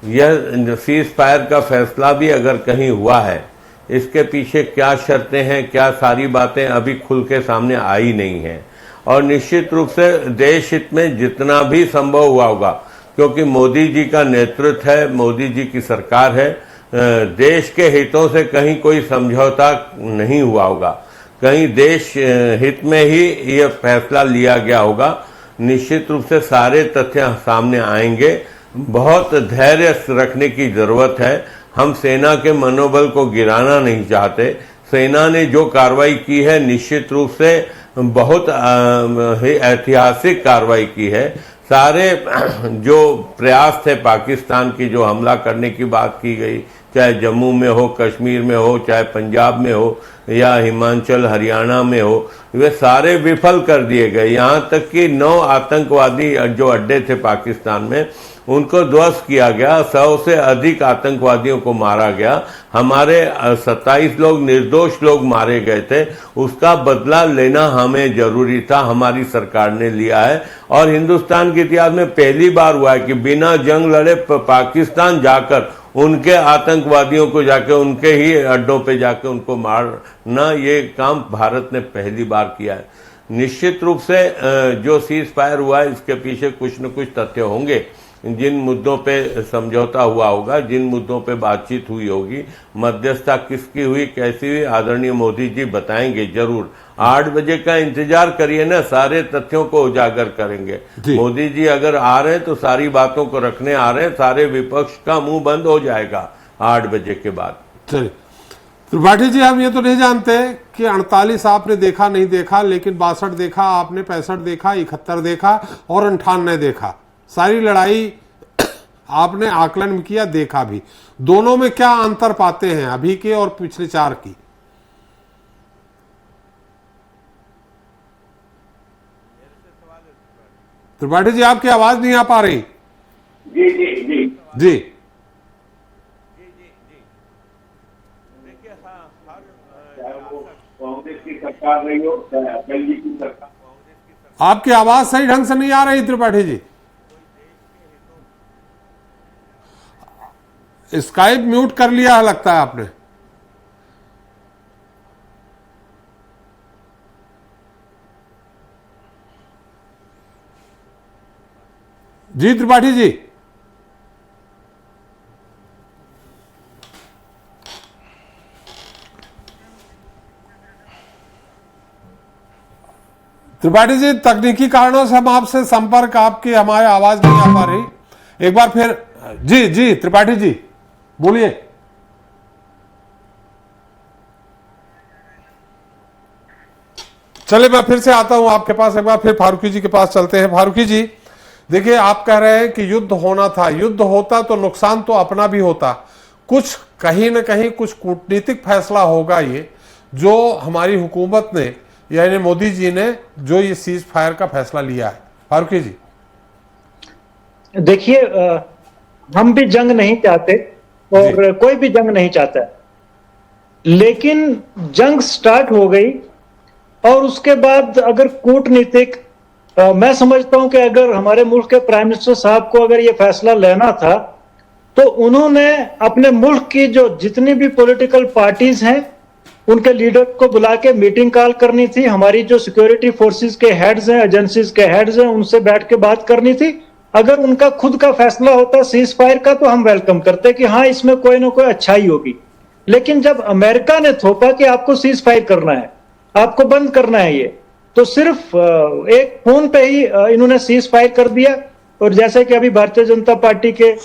यह सीज फायर का फैसला भी अगर कहीं हुआ है, इसके पीछे क्या शर्तें हैं, क्या सारी बातें अभी खुल के सामने आई नहीं है। और निश्चित रूप से देश हित में जितना भी संभव हुआ होगा, क्योंकि मोदी जी का नेतृत्व है, मोदी जी की सरकार है, देश के हितों से कहीं कोई समझौता नहीं हुआ होगा, कहीं देश हित में ही यह फैसला लिया गया होगा। निश्चित रूप से सारे तथ्य सामने आएंगे, बहुत धैर्य रखने की जरूरत है। हम सेना के मनोबल को गिराना नहीं चाहते। सेना ने जो कार्रवाई की है निश्चित रूप से बहुत ऐतिहासिक कार्रवाई की है। सारे जो प्रयास थे पाकिस्तान की, जो हमला करने की बात की गई, चाहे जम्मू में हो, कश्मीर में हो, चाहे पंजाब में हो या हिमाचल हरियाणा में हो, वे सारे विफल कर दिए गए। यहाँ तक कि 9 आतंकवादी जो अड्डे थे पाकिस्तान में, उनको ध्वस्त किया गया। 100 से अधिक आतंकवादियों को मारा गया। हमारे 27 लोग निर्दोष लोग मारे गए थे। उसका बदला लेना हमें जरूरी था, हमारी सरकार ने लिया है। और हिंदुस्तान के इतिहास में पहली बार हुआ है कि बिना जंग लड़े पाकिस्तान जाकर उनके आतंकवादियों को जाके उनके ही अड्डों पे जाके उनको मारना, ये काम भारत ने पहली बार किया है। निश्चित रूप से जो सीज फायर हुआ है इसके पीछे कुछ न कुछ तथ्य होंगे। जिन मुद्दों पे समझौता हुआ होगा, जिन मुद्दों पे बातचीत हुई होगी, मध्यस्थता किसकी हुई, कैसी हुई, आदरणीय मोदी जी बताएंगे जरूर। 8 बजे का इंतजार करिए ना, सारे तथ्यों को उजागर करेंगे। मोदी जी अगर आ रहे हैं तो सारी बातों को रखने आ रहे हैं, सारे विपक्ष का मुंह बंद हो जाएगा 8 बजे के बाद।
चलिए त्रिपाठी जी, हम ये तो नहीं जानते कि 48 आपने देखा नहीं देखा, लेकिन 62 देखा आपने, 65 देखा, 71 देखा और 98 देखा। सारी लड़ाई आपने आकलन किया, देखा भी। दोनों में क्या अंतर पाते हैं अभी के और पिछले 4 की? त्रिपाठी जी, आपकी आवाज नहीं आ पा रही।
जी जी जी
जी
चाहे वो कांग्रेस की सरकार रही हो, चाहे अटल जी की सरकार।
आपकी आवाज सही ढंग से नहीं आ रही त्रिपाठी जी। स्काइप म्यूट कर लिया है लगता है आपने। जी त्रिपाठी जी, त्रिपाठी जी, तकनीकी कारणों से हम आपसे संपर्क, आपकी हमारी आवाज नहीं आ पा रही। एक बार फिर जी जी त्रिपाठी जी बोलिए। चलिए मैं फिर से आता हूं आपके पास, एक बार फिर फारूकी जी के पास चलते हैं। फारूकी जी देखिए, आप कह रहे हैं कि युद्ध होना था, युद्ध होता तो नुकसान तो अपना भी होता। कुछ कहीं ना कहीं कुछ कूटनीतिक फैसला होगा ये, जो हमारी हुकूमत ने यानी मोदी जी ने जो ये सीज फायर का फैसला लिया है। फारूकी जी
देखिए, हम भी जंग नहीं चाहते और कोई भी जंग नहीं चाहता है, लेकिन जंग स्टार्ट हो गई और उसके बाद अगर कूटनीतिक, मैं समझता हूं कि अगर हमारे मुल्क के प्राइम मिनिस्टर साहब को अगर ये फैसला लेना था तो उन्होंने अपने मुल्क की जो जितनी भी पॉलिटिकल पार्टीज हैं उनके लीडर को बुला के मीटिंग कॉल करनी थी। हमारी जो सिक्योरिटी फोर्सेस के हेड्स हैं, एजेंसीज के हेड्स हैं, उनसे बैठ के बात करनी थी। अगर उनका खुद का फैसला होता सीज फायर का तो हम वेलकम करते कि हाँ इसमें कोई ना कोई अच्छाई होगी। लेकिन जब अमेरिका ने थोपा कि आपको सीज फायर करना है, आपको बंद करना है ये, तो सिर्फ एक फोन पे ही इन्होंने सीज फायर कर दिया। और जैसे कि अभी भारतीय जनता पार्टी के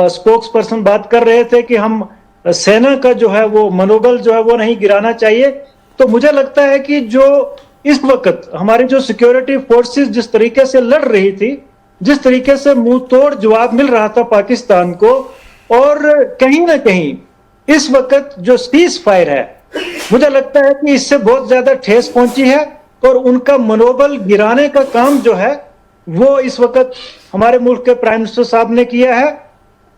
स्पोक्स पर्सन बात कर रहे थे कि हम सेना का जो है वो मनोबल जो है वो नहीं गिराना चाहिए, तो मुझे लगता है कि जो इस वक्त हमारी जो सिक्योरिटी फोर्सेस जिस तरीके से लड़ रही थी, जिस तरीके से मुंह तोड़ जवाब मिल रहा था पाकिस्तान को, और कहीं ना कहीं इस वक्त जो सीज फायर है, मुझे लगता है कि इससे बहुत ज्यादा ठेस पहुंची है और उनका मनोबल गिराने का काम जो है वो इस वक्त हमारे मुल्क के प्राइम मिनिस्टर साहब ने किया है।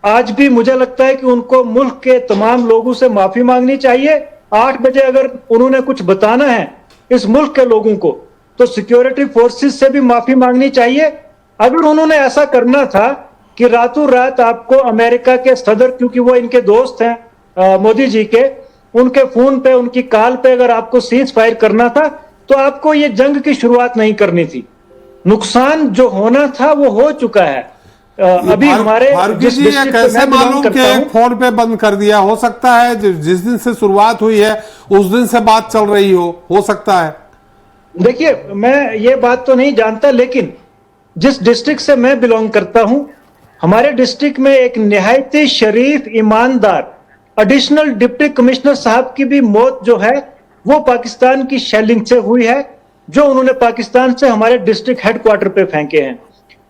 आज भी मुझे लगता है कि उनको मुल्क के तमाम लोगों से माफी मांगनी चाहिए। 8 बजे अगर उन्होंने कुछ बताना है इस मुल्क के लोगों को तो सिक्योरिटी फोर्सेस से भी माफी मांगनी चाहिए। अगर उन्होंने ऐसा करना था कि रातों रात आपको अमेरिका के सदर, क्योंकि वो इनके दोस्त हैं मोदी जी के, उनके फोन पे, उनकी कॉल पे अगर आपको सीज फायर करना था तो आपको ये जंग की शुरुआत नहीं करनी थी। नुकसान जो होना था वो हो चुका है। अभी हमारे
जी ये कैसे मालूम कि एक फोन पे बंद कर दिया? हो सकता है जिस दिन से शुरुआत हुई है उस दिन से बात चल रही हो सकता है।
देखिए, मैं ये बात तो नहीं जानता, लेकिन जिस डिस्ट्रिक्ट से मैं बिलोंग करता हूं हमारे डिस्ट्रिक्ट में एक निहायत शरीफ ईमानदार एडिशनल डिप्टी कमिश्नर साहब की भी मौत जो है वो पाकिस्तान की शेलिंग से हुई है, जो उन्होंने पाकिस्तान से हमारे डिस्ट्रिक्ट हेडक्वार्टर पे फेंके हैं।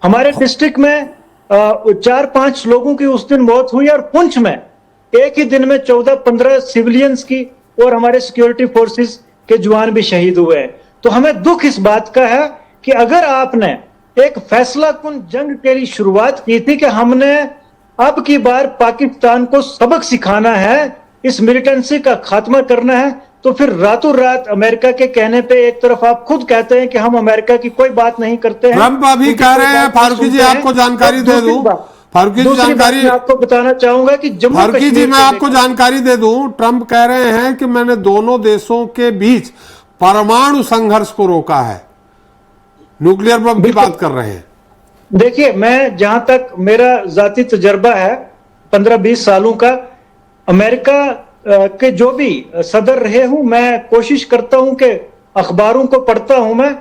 हमारे डिस्ट्रिक्ट में 4-5 लोगों की उस दिन मौत हुई और पुंछ में एक ही दिन में 14-15 सिविलियंस की और हमारे सिक्योरिटी फोर्सेस के जवान भी शहीद हुए हैं। तो हमें दुख इस बात का है कि अगर आपने एक फैसला कुन जंग के शुरुआत की थी कि हमने अब की बार पाकिस्तान को सबक सिखाना है, इस मिलिटेंसी का खात्मा करना है, तो फिर रातों रात अमेरिका के कहने पे एक तरफ आप खुद कहते हैं कि हम अमेरिका की कोई बात नहीं करते हैं।
ट्रंप अभी कह रहे हैं, फारूकी जी आपको जानकारी दे दूं, फारूकी जी जानकारी
आपको बताना चाहूंगा कि जम्मू
फारूकी जी मैं आपको जानकारी दे दूं, ट्रंप कह रहे हैं कि मैंने दोनों देशों के बीच परमाणु संघर्ष को रोका है, न्यूक्लियर बम की बात कर रहे हैं।
देखिए, मैं जहां तक मेरा जाती तजर्बा है 15-20 सालों का, अमेरिका के जो भी सदर रहे हूं, मैं कोशिश करता हूं कि अखबारों को पढ़ता हूं मैं,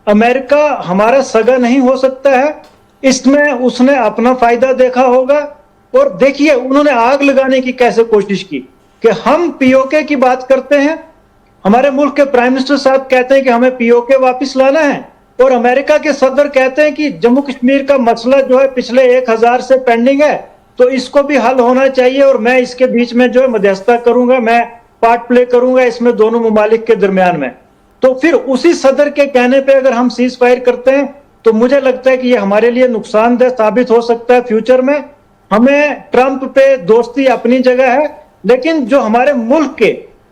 अमेरिका हमारा सगा नहीं हो सकता है, इसमें उसने अपना फायदा देखा होगा। और देखिए उन्होंने आग लगाने की कैसे कोशिश की कि हम पीओके की बात करते हैं, हमारे मुल्क के प्राइम मिनिस्टर साहब कहते हैं कि हमें पीओके वापस लाना है, और अमेरिका के सदर कहते हैं कि जम्मू कश्मीर का मसला जो है पिछले 1000 से पेंडिंग है, तो इसको भी हल होना चाहिए और मैं इसके बीच में जो है मध्यस्थता करूंगा, मैं पार्ट प्ले करूंगा इसमें दोनों मुमालिक के दरमियान में। तो फिर उसी सदर के कहने पे अगर हम सीज फायर करते हैं तो मुझे लगता है कि ये हमारे लिए नुकसानदेह साबित हो सकता है फ्यूचर में। हमें ट्रंप पे दोस्ती अपनी जगह है, लेकिन जो हमारे मुल्क के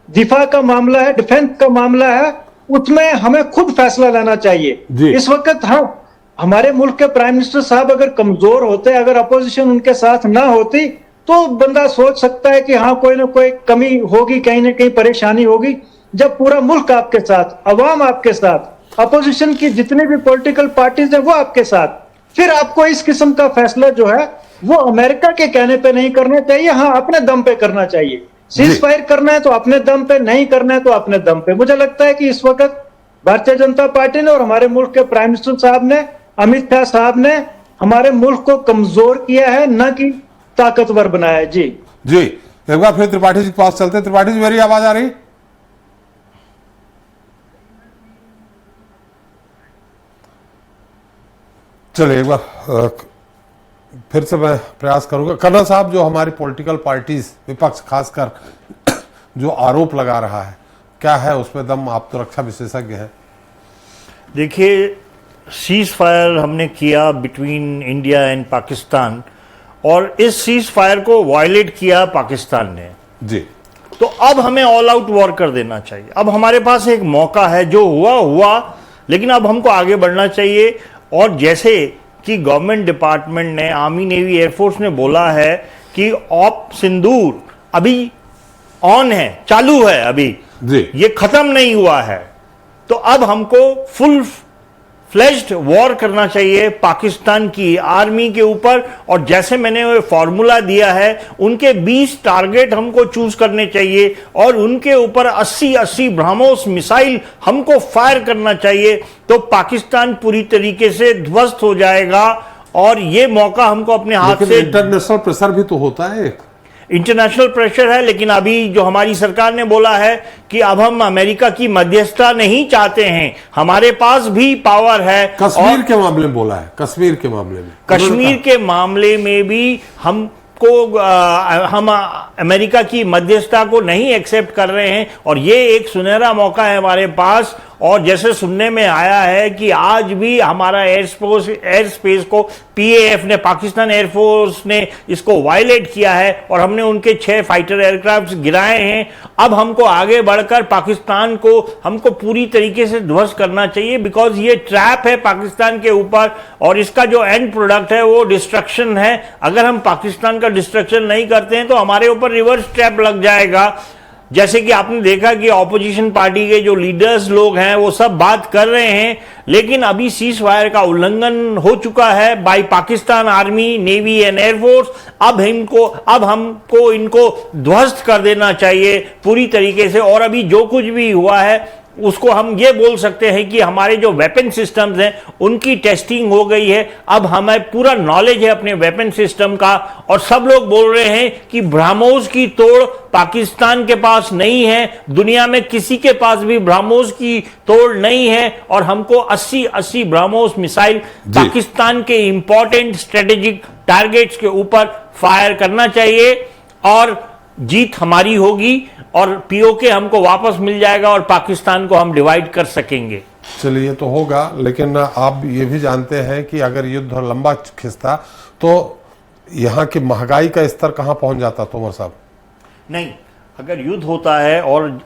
दिफा का मामला है, डिफेंस का मामला है, उसमें हमें खुद फैसला लेना चाहिए। इस वक्त हमारे मुल्क के प्राइम मिनिस्टर साहब अगर कमजोर होते, अगर अपोजिशन उनके साथ ना होती, तो बंदा सोच सकता है कि हाँ कोई ना कोई कमी होगी, कहीं ना कहीं परेशानी होगी। जब पूरा मुल्क आपके साथ, अवाम आपके साथ, अपोजिशन की जितनी भी पॉलिटिकल पार्टीज है वो आपके साथ, फिर आपको इस किस्म का फैसला जो है वो अमेरिका के कहने पे नहीं करना चाहिए, हाँ अपने दम पे करना चाहिए। सीज फायर करना है तो अपने दम पे, नहीं करना है तो अपने दम पे। मुझे लगता है कि इस वक्त भारतीय जनता पार्टी ने और हमारे मुल्क के प्राइम मिनिस्टर साहब ने, अमित शाह साहब ने हमारे मुल्क को कमजोर किया है, न कि ताकतवर बनाया है। जी
एक बार फिर त्रिपाठी जी के पास चलते हैं। त्रिपाठी जी मेरी आवाज आ रही? चलिए एक बार फिर से मैं प्रयास करूंगा। कर्नल साहब, जो हमारी पॉलिटिकल पार्टीज, विपक्ष खासकर जो आरोप लगा रहा है, क्या है उसमें दम? आप तो रक्षा विशेषज्ञ हैं।
देखिए, सीज फायर हमने किया बिटवीन इंडिया एंड पाकिस्तान, और इस सीज फायर को वायलेट किया पाकिस्तान ने
जी।
तो अब हमें ऑल आउट वॉर कर देना चाहिए। अब हमारे पास एक मौका है, जो हुआ, लेकिन अब हमको आगे बढ़ना चाहिए। और जैसे कि गवर्नमेंट डिपार्टमेंट ने, आर्मी, नेवी, एयरफोर्स ने बोला है कि ऑप सिंदूर अभी ऑन है, चालू है अभी
जी,
ये खत्म नहीं हुआ है, तो अब हमको फुल फ्लेज्ड वॉर करना चाहिए पाकिस्तान की आर्मी के ऊपर। और जैसे मैंने फॉर्मूला दिया है, उनके 20 टारगेट हमको चूज करने चाहिए और उनके ऊपर 80-80 ब्रह्मोस मिसाइल हमको फायर करना चाहिए, तो पाकिस्तान पूरी तरीके से ध्वस्त हो जाएगा। और ये मौका हमको अपने हाथ से,
इंटरनेशनल प्रेशर भी तो होता है,
इंटरनेशनल प्रेशर है, लेकिन अभी जो हमारी सरकार ने बोला है कि अब हम अमेरिका की मध्यस्थता नहीं चाहते हैं, हमारे पास भी पावर है।
कश्मीर के मामले में बोला है, कश्मीर के मामले में,
कश्मीर के मामले में भी हम अमेरिका की मध्यस्थता को नहीं एक्सेप्ट कर रहे हैं, और ये एक सुनहरा मौका है हमारे पास। और जैसे सुनने में आया है कि आज भी हमारा एयर स्पेस को पीएएफ ने, पाकिस्तान एयरफोर्स ने इसको वायलेट किया है और हमने उनके 6 फाइटर एयरक्राफ्ट गिराए हैं। अब हमको आगे बढ़कर पाकिस्तान को हमको पूरी तरीके से ध्वस्त करना चाहिए, बिकॉज ये ट्रैप है पाकिस्तान के ऊपर और इसका जो एंड प्रोडक्ट है वो डिस्ट्रक्शन है। अगर हम पाकिस्तान का डिस्ट्रक्शन नहीं करते हैं तो हमारे ऊपर रिवर्स ट्रैप लग जाएगा। जैसे कि आपने देखा कि ऑपोजिशन पार्टी के जो लीडर्स लोग हैं वो सब बात कर रहे हैं, लेकिन अभी सीज फायर का उल्लंघन हो चुका है by Pakistan army, navy and air force. अब हमको इनको ध्वस्त कर देना चाहिए पूरी तरीके से। और अभी जो कुछ भी हुआ है उसको हम ये बोल सकते हैं कि हमारे जो वेपन सिस्टम्स हैं उनकी टेस्टिंग हो गई है। अब हमें पूरा नॉलेज है अपने वेपन सिस्टम का, और सब लोग बोल रहे हैं कि ब्रह्मोस की तोड़ पाकिस्तान के पास नहीं है, दुनिया में किसी के पास भी ब्रह्मोस की तोड़ नहीं है, और हमको 80 ब्रह्मोस मिसाइल पाकिस्तान के इंपॉर्टेंट स्ट्रेटेजिक टारगेट्स के ऊपर फायर करना चाहिए, और जीत हमारी होगी और पीओके हमको वापस मिल जाएगा और पाकिस्तान को हम डिवाइड कर सकेंगे।
चलिए तो होगा, लेकिन आप ये भी जानते हैं कि अगर युद्ध लंबा खिंचता तो यहाँ की महंगाई का स्तर कहाँ पहुंच जाता तोमर साहब?
नहीं, अगर युद्ध होता है, और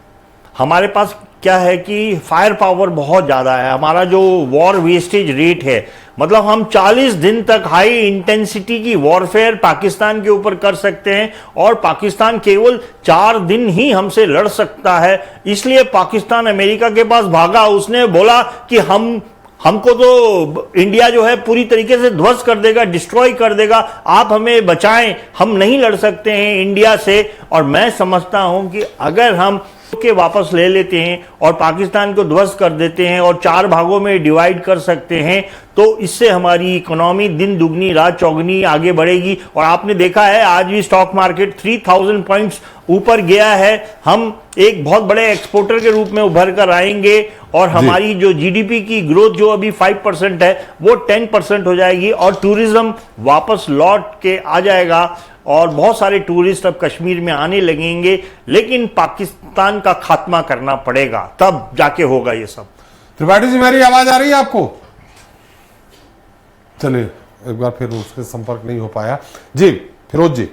हमारे पास क्या है कि फायर पावर बहुत ज़्यादा है, हमारा जो वॉर वेस्टेज रेट है, मतलब हम 40 दिन तक हाई इंटेंसिटी की वॉरफेयर पाकिस्तान के ऊपर कर सकते हैं, और पाकिस्तान केवल 4 दिन ही हमसे लड़ सकता है। इसलिए पाकिस्तान अमेरिका के पास भागा, उसने बोला कि हमको तो इंडिया जो है पूरी तरीके से ध्वस्त कर देगा, डिस्ट्रॉय कर देगा, आप हमें बचाएं, हम नहीं लड़ सकते हैं इंडिया से। और मैं समझता हूं कि अगर हम के वापस ले लेते हैं और पाकिस्तान को ध्वस्त कर देते हैं और 4 भागों में डिवाइड कर सकते हैं, तो इससे हमारी इकोनॉमी दिन दुगनी रात चौगनी आगे बढ़ेगी। और आपने देखा है आज भी स्टॉक मार्केट 3000 पॉइंट्स ऊपर गया है। हम एक बहुत बड़े एक्सपोर्टर के रूप में उभर कर आएंगे, और हमारी जो जीडीपी की ग्रोथ जो अभी 5% है वो 10% हो जाएगी, और टूरिज्म वापस लौट के आ जाएगा, और बहुत सारे टूरिस्ट अब कश्मीर में आने लगेंगे। लेकिन पाकिस्तान का खात्मा करना पड़ेगा, तब जाके होगा ये सब।
त्रिपाठी जी, मेरी आवाज आ रही है आपको? चलिए एक बार फिर उसके संपर्क नहीं हो पाया। जी फिरोज जी,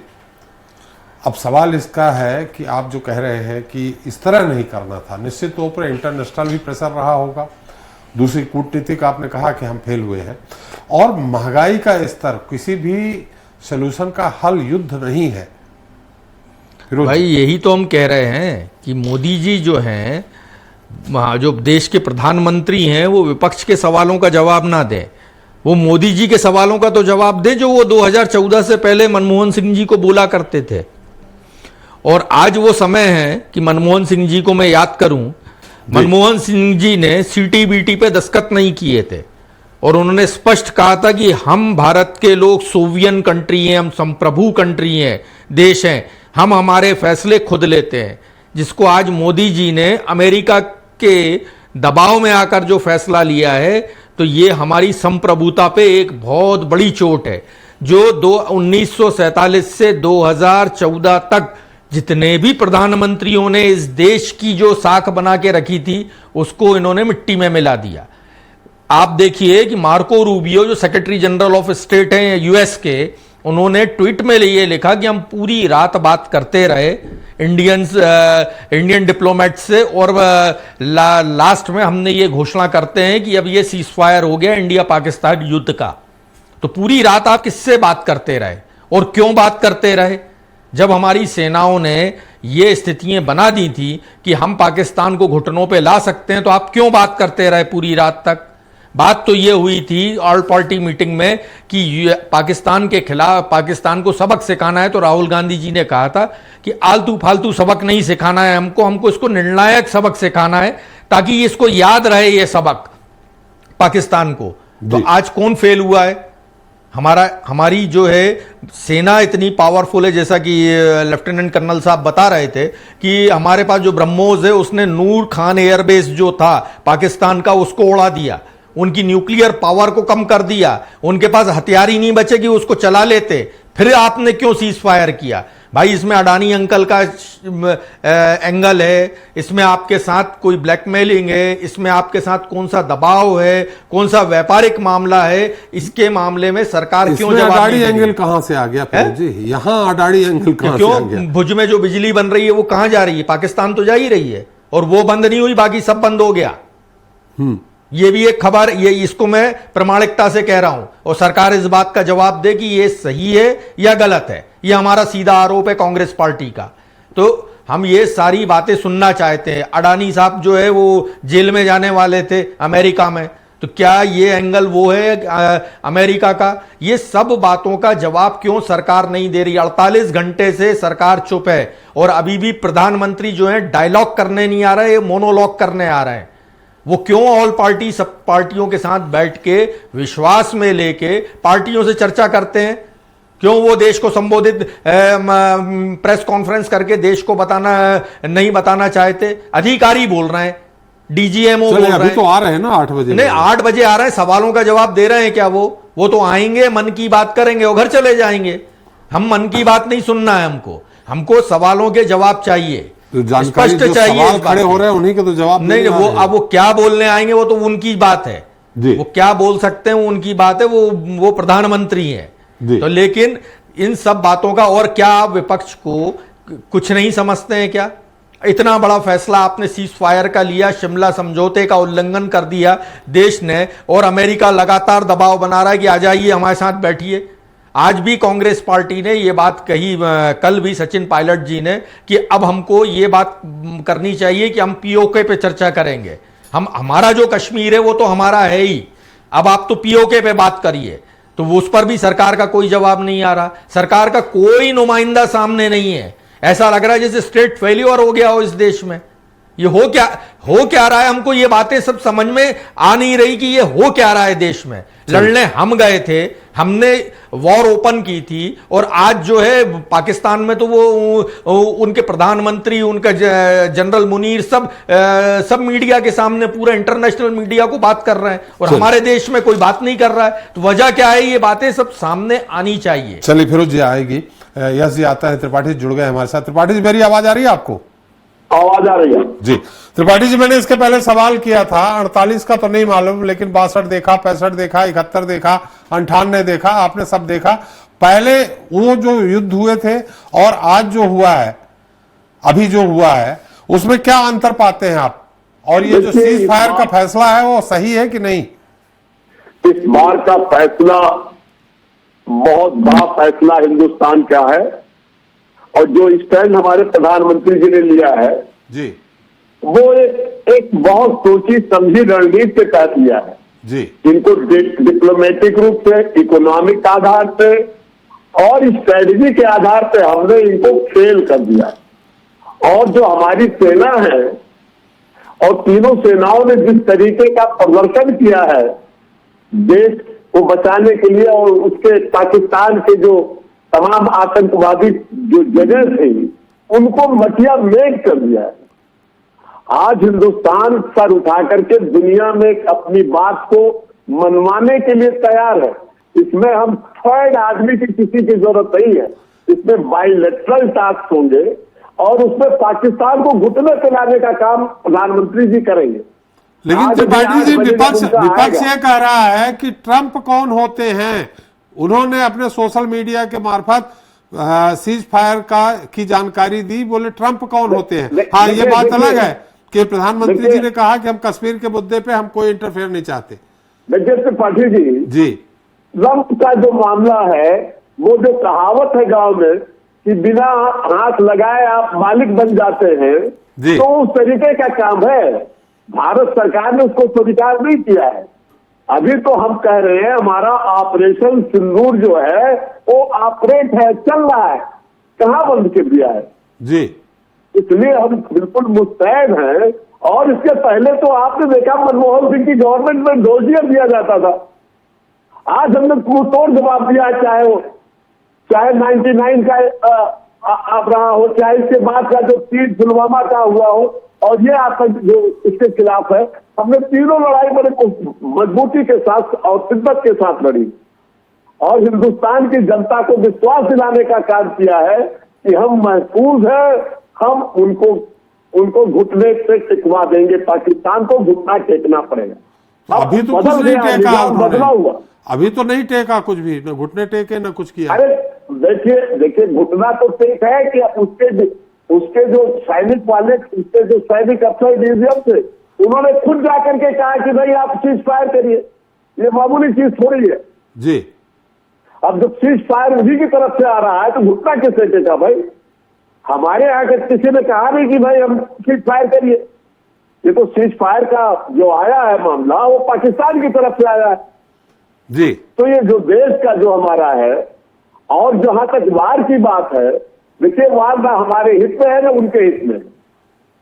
अब सवाल इसका है कि आप जो कह रहे हैं कि इस तरह नहीं करना था, निश्चित तौर पर इंटरनेशनल भी प्रेशर रहा होगा, दूसरी कूटनीतिक आपने कहा कि हम फेल हुए हैं, और महंगाई का स्तर, किसी भी सलूशन का हल युद्ध नहीं है।
भाई यही तो हम कह रहे हैं कि मोदी जी जो हैं, जो देश के प्रधानमंत्री हैं, वो विपक्ष के सवालों का जवाब ना दें, वो मोदी जी के सवालों का तो जवाब दें जो वो 2014 से पहले मनमोहन सिंह जी को बोला करते थे। और आज वो समय है कि मनमोहन सिंह जी को मैं याद करूं, मनमोहन सिंह जी ने सीटीबीटी पे दस्तखत नहीं किए थे, और उन्होंने स्पष्ट कहा था कि हम भारत के लोग सोवियन कंट्री हैं, हम संप्रभु कंट्री हैं, देश हैं, हम हमारे फैसले खुद लेते हैं। जिसको आज मोदी जी ने अमेरिका के दबाव में आकर जो फैसला लिया है, तो ये हमारी संप्रभुता पे एक बहुत बड़ी चोट है। जो 1947 से 2014 तक जितने भी प्रधानमंत्रियों ने इस देश की जो साख बना के रखी थी, उसको इन्होंने मिट्टी में मिला दिया। आप देखिए कि मार्को रूबियो जो सेक्रेटरी जनरल ऑफ स्टेट हैं यूएस के, उन्होंने ट्वीट में ये लिखा कि हम पूरी रात बात करते रहे इंडियन डिप्लोमेट से, और लास्ट में हमने ये घोषणा करते हैं कि अब ये सीज फायर हो गया इंडिया पाकिस्तान युद्ध का। तो पूरी रात आप किससे बात करते रहे, और क्यों बात करते रहे? जब हमारी सेनाओं ने ये स्थितियां बना दी थी कि हम पाकिस्तान को घुटनों पे ला सकते हैं, तो आप क्यों बात करते रहे पूरी रात तक? बात तो ये हुई थी ऑल पार्टी मीटिंग में कि पाकिस्तान के खिलाफ पाकिस्तान को सबक सिखाना है, तो राहुल गांधी जी ने कहा था कि आलतू फालतू सबक नहीं सिखाना है हमको इसको निर्णायक सबक सिखाना है, ताकि इसको याद रहे ये सबक पाकिस्तान को। तो आज कौन फेल हुआ है? हमारी जो है सेना इतनी पावरफुल है, जैसा कि लेफ्टिनेंट कर्नल साहब बता रहे थे कि हमारे पास जो ब्रह्मोस है उसने नूर खान एयरबेस जो था पाकिस्तान का, उसको उड़ा दिया, उनकी न्यूक्लियर पावर को कम कर दिया, उनके पास हथियार ही नहीं बचे कि उसको चला लेते। फिर आपने क्यों सीज फायर किया? भाई इसमें अडानी अंकल का एंगल है, इसमें आपके साथ कोई ब्लैकमेलिंग है, इसमें आपके साथ कौन सा दबाव है, कौन सा व्यापारिक मामला है, इसके मामले में सरकार क्यों जवाब
अडानी एंगल कहां से आ गया जी? यहां अडानी एंगल कहां से आ गया?
भुज में जो बिजली बन रही है वो कहां जा रही है? पाकिस्तान तो जा ही रही है, और वो बंद नहीं हुई, बाकी सब बंद हो गया। ये भी एक खबर, ये इसको मैं प्रामाणिकता से कह रहा हूं, और सरकार इस बात का जवाब दे कि ये सही है या गलत है। ये हमारा सीधा आरोप है कांग्रेस पार्टी का। तो हम ये सारी बातें सुनना चाहते हैं। अडानी साहब जो है वो जेल में जाने वाले थे अमेरिका में, तो क्या ये एंगल वो है अमेरिका का? ये सब बातों का जवाब क्यों सरकार नहीं दे रही? 48 घंटे से सरकार चुप है, और अभी भी प्रधानमंत्री जो है डायलॉग करने नहीं आ रहे, मोनोलॉग करने आ रहे हैं। वो क्यों ऑल पार्टी सब पार्टियों के साथ बैठ के विश्वास में लेके पार्टियों से चर्चा करते हैं? क्यों वो देश को संबोधित प्रेस कॉन्फ्रेंस करके देश को नहीं बताना चाहते? अधिकारी बोल रहे हैं, डीजीएमओ बोल रहे हैं।
अभी तो आ रहे हैं ना 8 बजे।
नहीं, 8 बजे आ रहे हैं, सवालों का जवाब दे रहे हैं क्या? वो तो आएंगे, मन की बात करेंगे और घर चले जाएंगे। हम मन की बात नहीं सुनना है, हमको सवालों के जवाब चाहिए,
स्पष्ट चाहिए। सवाल खड़े हो रहे हैं उन्हीं के तो जवाब
नहीं, वो क्या बोलने आएंगे वो तो उनकी बात है, वो क्या बोल सकते हैं उनकी बात है, वो प्रधानमंत्री है। तो लेकिन इन सब बातों का और क्या आप विपक्ष को कुछ नहीं समझते हैं क्या? इतना बड़ा फैसला आपने सीज फायर का लिया, शिमला समझौते का उल्लंघन कर दिया देश ने, और अमेरिका लगातार दबाव बना रहा है कि आ जाइए हमारे साथ बैठिए। आज भी कांग्रेस पार्टी ने ये बात कही, कल भी सचिन पायलट जी ने, कि अब हमको ये बात करनी चाहिए कि हम पीओके पे चर्चा करेंगे। हमारा जो कश्मीर है वो तो हमारा है ही, अब आप तो पीओके पे बात करिए। तो उस पर भी सरकार का कोई जवाब नहीं आ रहा, सरकार का कोई नुमाइंदा सामने नहीं है। ऐसा लग रहा है जैसे स्टेट फेल्योर हो गया हो इस देश में। ये हो क्या रहा है, हमको ये बातें सब समझ में आ नहीं रही कि ये हो क्या रहा है देश में। लड़ने हम गए थे, हमने वॉर ओपन की थी, और आज जो है पाकिस्तान में तो वो उनके प्रधानमंत्री, उनका जनरल मुनीर सब मीडिया के सामने, पूरे इंटरनेशनल मीडिया को बात कर रहे हैं, और हमारे देश में कोई बात नहीं कर रहा है। तो वजह क्या है? ये बातें सब सामने आनी चाहिए।
चलिए फिरोज जी आएगी, यश जी आता है, त्रिपाठी जुड़ गए हमारे साथ। त्रिपाठी जी मेरी आवाज आ रही है आपको?
आवाज आ रही है
जी त्रिपाठी जी, मैंने इसके पहले सवाल किया था, 48 का तो नहीं मालूम, लेकिन 62 देखा, 65 देखा, 71 देखा, 98 देखा, आपने सब देखा। पहले वो जो युद्ध हुए थे और आज जो हुआ है, अभी जो हुआ है, उसमें क्या अंतर पाते हैं आप? और ये जो सीज फायर का फैसला है वो सही है कि नहीं?
इस बार का फैसला बहुत बड़ा फैसला हिंदुस्तान का है, और जो स्टैंड हमारे प्रधानमंत्री जी ने लिया है
जी,
वो एक बहुत सोची समझी रणनीति के तहत लिया है
जी,
जिनको डिप्लोमेटिक रूप से, इकोनॉमिक आधार पे और स्ट्रेटजी के आधार पे हमने इनको फेल कर दिया। और जो हमारी सेना है और तीनों सेनाओं ने जिस तरीके का प्रदर्शन किया है देश को बचाने के लिए, और उसके पाकिस्तान के जो तमाम आतंकवादी जो जगह थे उनको मटिया मेट कर दिया है। आज हिंदुस्तान सर उठा करके दुनिया में अपनी बात को मनवाने के लिए तैयार है। इसमें हम थर्ड आदमी की किसी की जरूरत नहीं है। इसमें बाइलेटरल टास्क होंगे और उसमें पाकिस्तान को घुटने पे लाने का काम प्रधानमंत्री जी करेंगे।
लेकिन त्रिपाठी जी, विपक्ष ये कह रहा है कि ट्रंप कौन होते हैं? उन्होंने अपने सोशल मीडिया के मार्फत सीज फायर की जानकारी दी, बोले ट्रंप कौन होते हैं। हाँ, ये बात अलग है कि प्रधानमंत्री जी ने कहा कि हम कश्मीर के मुद्दे पे हम कोई इंटरफेयर नहीं चाहते।
देखिए त्रिपाठी जी, ट्रंप का जो मामला है, वो जो कहावत है गांव में कि बिना हाथ लगाए आप मालिक बन जाते हैं, तो उस तरीके का काम है। भारत सरकार ने उसको स्वीकार नहीं किया है। अभी तो हम कह रहे हैं हमारा ऑपरेशन सिंदूर जो है वो ऑपरेट है, चल रहा है, कहां बंद कर दिया है
जी।
इसलिए हम बिल्कुल मुस्तैद हैं। और इसके पहले तो आपने देखा मनमोहन सिंह की गवर्नमेंट में डोजियर दिया जाता था। आज हमने तोड़ जवाब दिया, चाहे 99 का आप रहा हो, चाहे इसके बाद का जो तीर पुलवामा का हुआ हो, और ये आतंक जो इसके खिलाफ है, हमने तीनों लड़ाई बड़े मजबूती के साथ और शिद्दत के साथ लड़ी, और हिंदुस्तान की जनता को विश्वास दिलाने का काम किया है कि हम महफूज हैं, हम उनको घुटने पे टिकवा देंगे, पाकिस्तान को घुटना टेकना पड़ेगा।
अभी तो कुछ नहीं टेका,
बदला हुआ
अभी तो नहीं टेका कुछ भी, न घुटने टेके न कुछ किया।
अरे देखिए घुटना तो टेक है कि उसके जो सैनिक वाले, उसके जो सैनिक अफसर म्यूजियम थे, उन्होंने खुद जाकर के कहा कि भाई आप सीज फायर करिए, ये मामूली चीज थोड़ी है
जी।
अब जब सीज फायर उन्हीं की तरफ से आ रहा है तो घुटना किससे टेका भाई? हमारे यहाँ के किसी ने कहा नहीं कि भाई हम सीज फायर करिए। ये तो सीज फायर का जो आया है मामला, वो पाकिस्तान की तरफ से आया है
जी।
तो ये जो देश का जो हमारा है, और जहां तक वार की बात है, देखिए वार ना हमारे हित में है ना उनके हित में।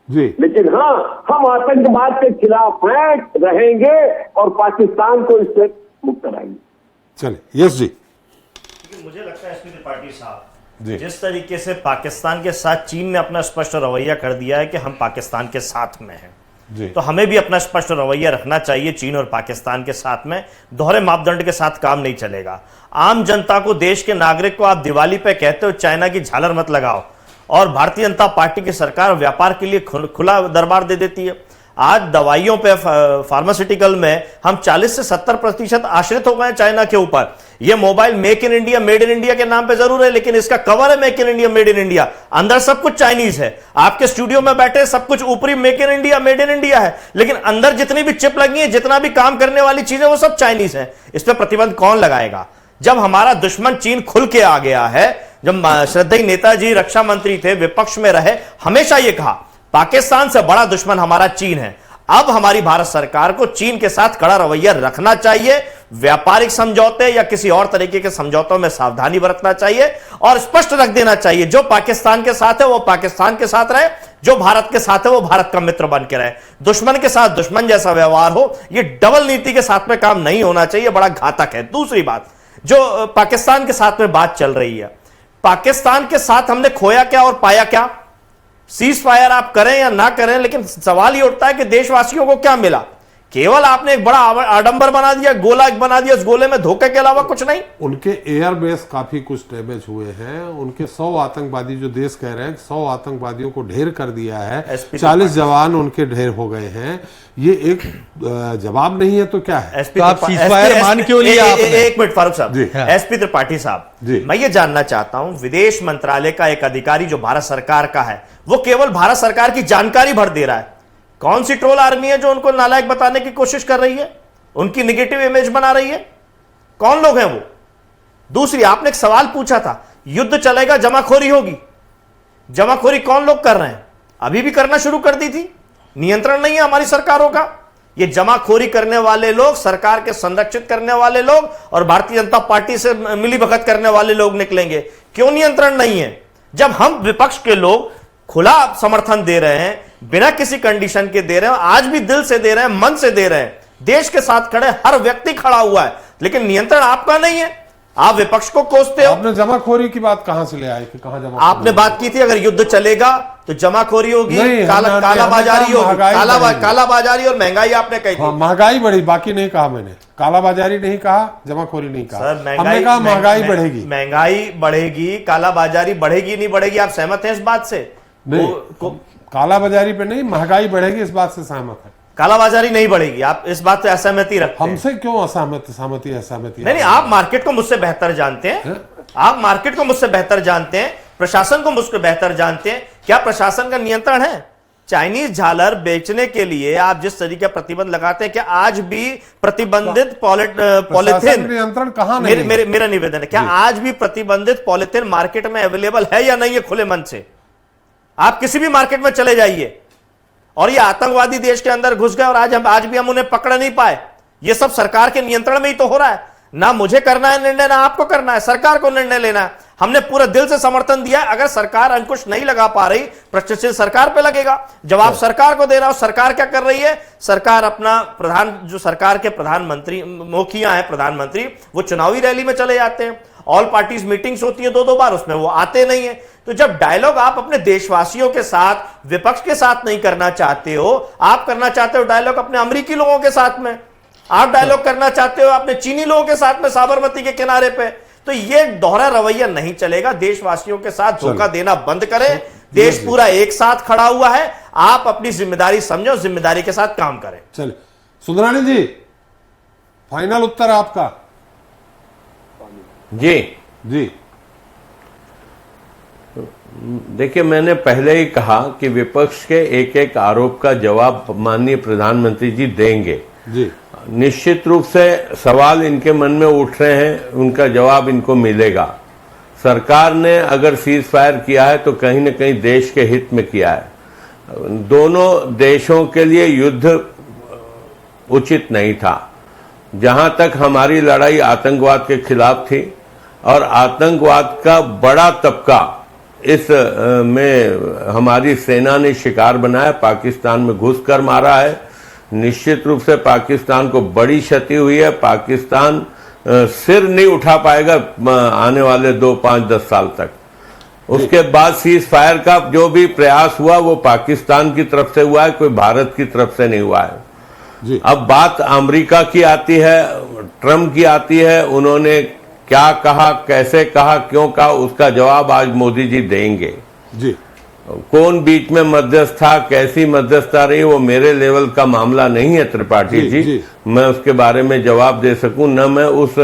जी।
लेकिन हाँ, हम आतंकवाद के खिलाफ हैं, रहेंगे और पाकिस्तान को इससे मुक्त कराएंगे।
चलिए, यस जी।
मुझे लगता है एसपी त्रिपाठी साहब,
जी।
जिस तरीके से पाकिस्तान के साथ चीन ने अपना स्पष्ट रवैया कर दिया है कि हम पाकिस्तान के साथ में हैं,
जी।
तो हमें भी अपना स्पष्ट रवैया रखना चाहिए चीन और पाकिस्तान के साथ में। दोहरे मापदंड के साथ काम नहीं चलेगा। आम जनता को, देश के नागरिक को आप दिवाली पे कहते हो चाइना की झालर मत लगाओ, और भारतीय जनता पार्टी की सरकार व्यापार के लिए खुला दरबार दे देती है। आज दवाइयों पे, फार्मास्यूटिकल में हम 40 से 70% आश्रित हो गए हैं चाइना के ऊपर। ये mobile make in India, made in India के नाम पे जरूर है, लेकिन इसका कवर है make in India, made in India, अंदर सब कुछ चाइनीज है। आपके स्टूडियो में बैठे सब कुछ ऊपरी make in India, made in India है, लेकिन अंदर जितनी भी चिप लगी है, जितना भी काम करने वाली चीजें, वो सब चाइनीज है। इस पर प्रतिबंध कौन लगाएगा? जब हमारा दुश्मन चीन खुल के आ गया है। जब श्रद्धेय नेताजी रक्षा मंत्री थे, विपक्ष में रहे, हमेशा यह कहा पाकिस्तान से बड़ा दुश्मन हमारा चीन है। अब हमारी भारत सरकार को चीन के साथ कड़ा रवैया रखना चाहिए। व्यापारिक समझौते या किसी और तरीके के समझौतों में सावधानी बरतना चाहिए और स्पष्ट रख देना चाहिए, जो पाकिस्तान के साथ है वो पाकिस्तान के साथ रहे, जो भारत के साथ है वो भारत का मित्र बन के रहे। दुश्मन के साथ दुश्मन जैसा व्यवहार हो, ये डबल नीति के साथ में काम नहीं होना चाहिए, बड़ा घातक है। दूसरी बात, जो पाकिस्तान के साथ में बात चल रही है, पाकिस्तान के साथ हमने खोया क्या और पाया क्या? सीज फायर आप करें या ना करें, लेकिन सवाल यह उठता है कि देशवासियों को क्या मिला? केवल आपने एक बड़ा आडंबर बना दिया, गोला बना दिया, उस गोले में धोखे के अलावा कुछ नहीं।
उनके एयरबेस काफी कुछ डैमेज हुए हैं। उनके 100 आतंकवादी, जो देश कह रहे हैं 100 आतंकवादियों को ढेर कर दिया है, 40 जवान उनके ढेर हो गए हैं। ये एक जवाब नहीं है तो क्या है?
तो आप सीजफायर मान क्यों लिया आपने?
एक मिनट फारूक साहब, एसपी त्रिपाठी साहब, मैं ये जानना चाहता हूं, विदेश मंत्रालय का एक अधिकारी जो भारत सरकार का है, वो केवल भारत सरकार की जानकारी भर दे रहा है। कौन सी ट्रोल आर्मी है जो उनको नालायक बताने की कोशिश कर रही है, उनकी निगेटिव इमेज बना रही है? कौन लोग हैं वो? दूसरी, आपने एक सवाल पूछा था, युद्ध चलेगा, जमाखोरी होगी। जमाखोरी कौन लोग कर रहे हैं? अभी भी करना शुरू कर दी थी। नियंत्रण नहीं है हमारी सरकारों का। ये जमाखोरी करने वाले लोग, सरकार के संरक्षित करने वाले लोग और भारतीय जनता पार्टी से मिलीभगत करने वाले लोग निकलेंगे। क्यों नियंत्रण नहीं है? जब हम विपक्ष के लोग खुला समर्थन दे रहे हैं, बिना किसी कंडीशन के दे रहे हैं, आज भी दिल से दे रहे हैं, मन से दे रहे हैं, देश के साथ खड़े हर व्यक्ति खड़ा हुआ है, लेकिन नियंत्रण आपका नहीं है। आप विपक्ष को कोसते हो।
आपने जमाखोरी की बात कहां से ले आए कि कहां जमा?
आपने बात की थी अगर युद्ध चलेगा तो जमाखोरी होगी, कालाबाजारी होगी, कालाबाजारी और महंगाई आपने कही थी।
महंगाई बढ़ी, बाकी नहीं कहा मैंने। कालाबाजारी नहीं कहा, जमाखोरी नहीं कहा। हमने कहा महंगाई बढ़ेगी।
महंगाई बढ़ेगी, कालाबाजारी बढ़ेगी नहीं बढ़ेगी, आप सहमत हैं इस बात से?
कालाबाजारी पे नहीं, महंगाई बढ़ेगी, इस बात से सहमत है।
कालाबाजारी नहीं बढ़ेगी, आप इस बात पे असहमति रखते हैं?
हमसे क्यों असहमति?
नहीं, आप मार्केट को मुझसे बेहतर जानते हैं। आप मार्केट को मुझसे बेहतर जानते हैं, प्रशासन को मुझसे बेहतर जानते हैं। क्या प्रशासन का नियंत्रण है? चाइनीज झालर बेचने के लिए आप जिस तरीके का प्रतिबंध लगाते हैं, क्या आज भी प्रतिबंधित पॉलिथीन
नियंत्रण कहां नहीं?
मेरा निवेदन है, क्या आज भी प्रतिबंधित पॉलिथीन मार्केट में अवेलेबल है या नहीं है? खुले मन से आप किसी भी मार्केट में चले जाइए। और ये आतंकवादी देश के अंदर घुस गए और आज भी हम उन्हें पकड़ नहीं पाए। ये सब सरकार के नियंत्रण में ही तो हो रहा है। ना मुझे करना है निर्णय, ना आपको करना है, सरकार को निर्णय लेना है। हमने पूरा दिल से समर्थन दिया है। अगर सरकार अंकुश नहीं लगा पा रही, प्रश्न सरकार पे लगेगा, जवाब सरकार को दे रहा हो। सरकार क्या कर रही है? सरकार अपना जो सरकार के प्रधानमंत्री, मुखिया है प्रधानमंत्री, वो चुनावी रैली में चले जाते हैं। ऑल पार्टीज मीटिंग्स होती है 2-2 बार, उसमें वो आते नहीं है। तो जब डायलॉग आप अपने देशवासियों के साथ, विपक्ष के साथ नहीं करना चाहते हो, आप करना चाहते हो डायलॉग अपने अमेरिकी लोगों के साथ में, आप डायलॉग करना चाहते हो अपने चीनी लोगों के साथ में साबरमती के किनारे पे, तो ये दोहरा रवैया नहीं चलेगा। देशवासियों के साथ धोखा देना बंद करें। देश पूरा एक साथ खड़ा हुआ है। आप अपनी जिम्मेदारी समझो, जिम्मेदारी के साथ काम करें।
चलिए सुंदरानी जी, फाइनल उत्तर आपका।
जी देखिए, मैंने पहले ही कहा कि विपक्ष के एक एक आरोप का जवाब माननीय प्रधानमंत्री जी देंगे।
जी
निश्चित रूप से सवाल इनके मन में उठ रहे हैं, उनका जवाब इनको मिलेगा। सरकार ने अगर सीज फायर किया है तो कहीं न कहीं देश के हित में किया है। दोनों देशों के लिए युद्ध उचित नहीं था। जहां तक हमारी लड़ाई आतंकवाद के खिलाफ थी और आतंकवाद का बड़ा तबका इस में हमारी सेना ने शिकार बनाया, पाकिस्तान में घुसकर मारा है। निश्चित रूप से पाकिस्तान को बड़ी क्षति हुई है। पाकिस्तान सिर नहीं उठा पाएगा आने वाले 2, 5, 10 साल तक। उसके बाद सीज फायर का जो भी प्रयास हुआ वो पाकिस्तान की तरफ से हुआ है, कोई भारत की तरफ से नहीं हुआ है
जी।
अब बात अमेरिका की आती है, ट्रंप की आती है। उन्होंने क्या कहा, कैसे कहा, क्यों कहा, उसका जवाब आज मोदी जी देंगे
जी।
कौन बीच में मध्यस्थ था, कैसी मध्यस्थता रही, वो मेरे लेवल का मामला नहीं है त्रिपाठी जी। मैं उसके बारे में जवाब दे सकूं, न मैं उस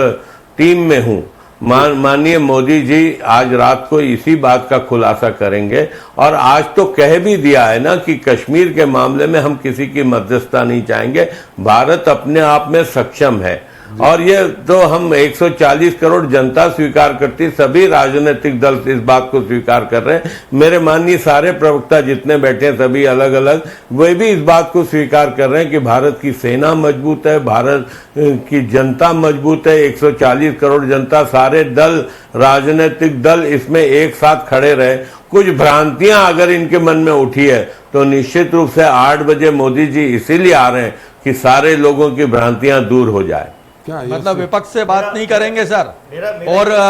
टीम में हूं। माननीय मोदी जी आज रात को इसी बात का खुलासा करेंगे। और आज तो कह भी दिया है ना कि कश्मीर के मामले में हम किसी की मध्यस्थता नहीं चाहेंगे। भारत अपने आप में सक्षम है और ये तो हम 140 करोड़ जनता स्वीकार करती, सभी राजनीतिक दल इस बात को स्वीकार कर रहे हैं। मेरे माननीय सारे प्रवक्ता जितने बैठे हैं सभी अलग अलग, वे भी इस बात को स्वीकार कर रहे हैं कि भारत की सेना मजबूत है, भारत की जनता मजबूत है। 140 करोड़ जनता, सारे दल, राजनीतिक दल इसमें एक साथ खड़े रहे। कुछ भ्रांतियां अगर इनके मन में उठी है तो निश्चित रूप से 8 बजे मोदी जी इसीलिए आ रहे हैं कि सारे लोगों की भ्रांतियां दूर हो जाए।
मतलब विपक्ष से बात नहीं करेंगे सर,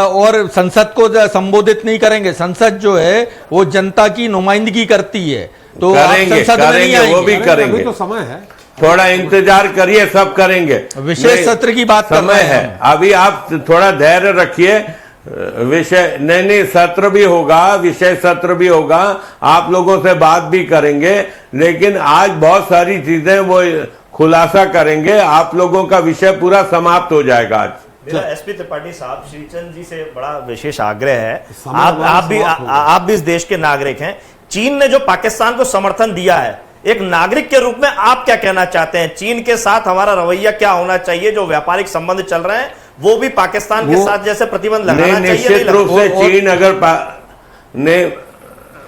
और संसद को संबोधित नहीं करेंगे। संसद जो है वो जनता की नुमाइंदगी करती है, तो
करेंगे,
संसद में नहीं आएंगे।
वो भी करेंगे,
तो समय है,
थोड़ा इंतजार करिए, सब करेंगे।
विशेष सत्र की बात
समय है, अभी आप थोड़ा धैर्य रखिए। विषय नहीं, सत्र भी होगा, विषय सत्र भी होगा, आप लोगों से बात भी करेंगे। लेकिन आज बहुत सारी चीजें वो खुलासा करेंगे, आप लोगों का विषय पूरा समाप्त हो जाएगा आज।
मेरा एसपी त्रिपाठी साहब, श्रीचंद जी से बड़ा विशेष आग्रह है। आप भी इस देश के नागरिक हैं। चीन ने जो पाकिस्तान को समर्थन दिया है, एक नागरिक के रूप में आप क्या कहना चाहते हैं? चीन के साथ हमारा रवैया क्या होना चाहिए? जो व्यापारिक संबंध चल रहे हैं वो भी पाकिस्तान के साथ जैसे प्रतिबंध लगाना चाहिए?
निश्चित रूप से चीन अगर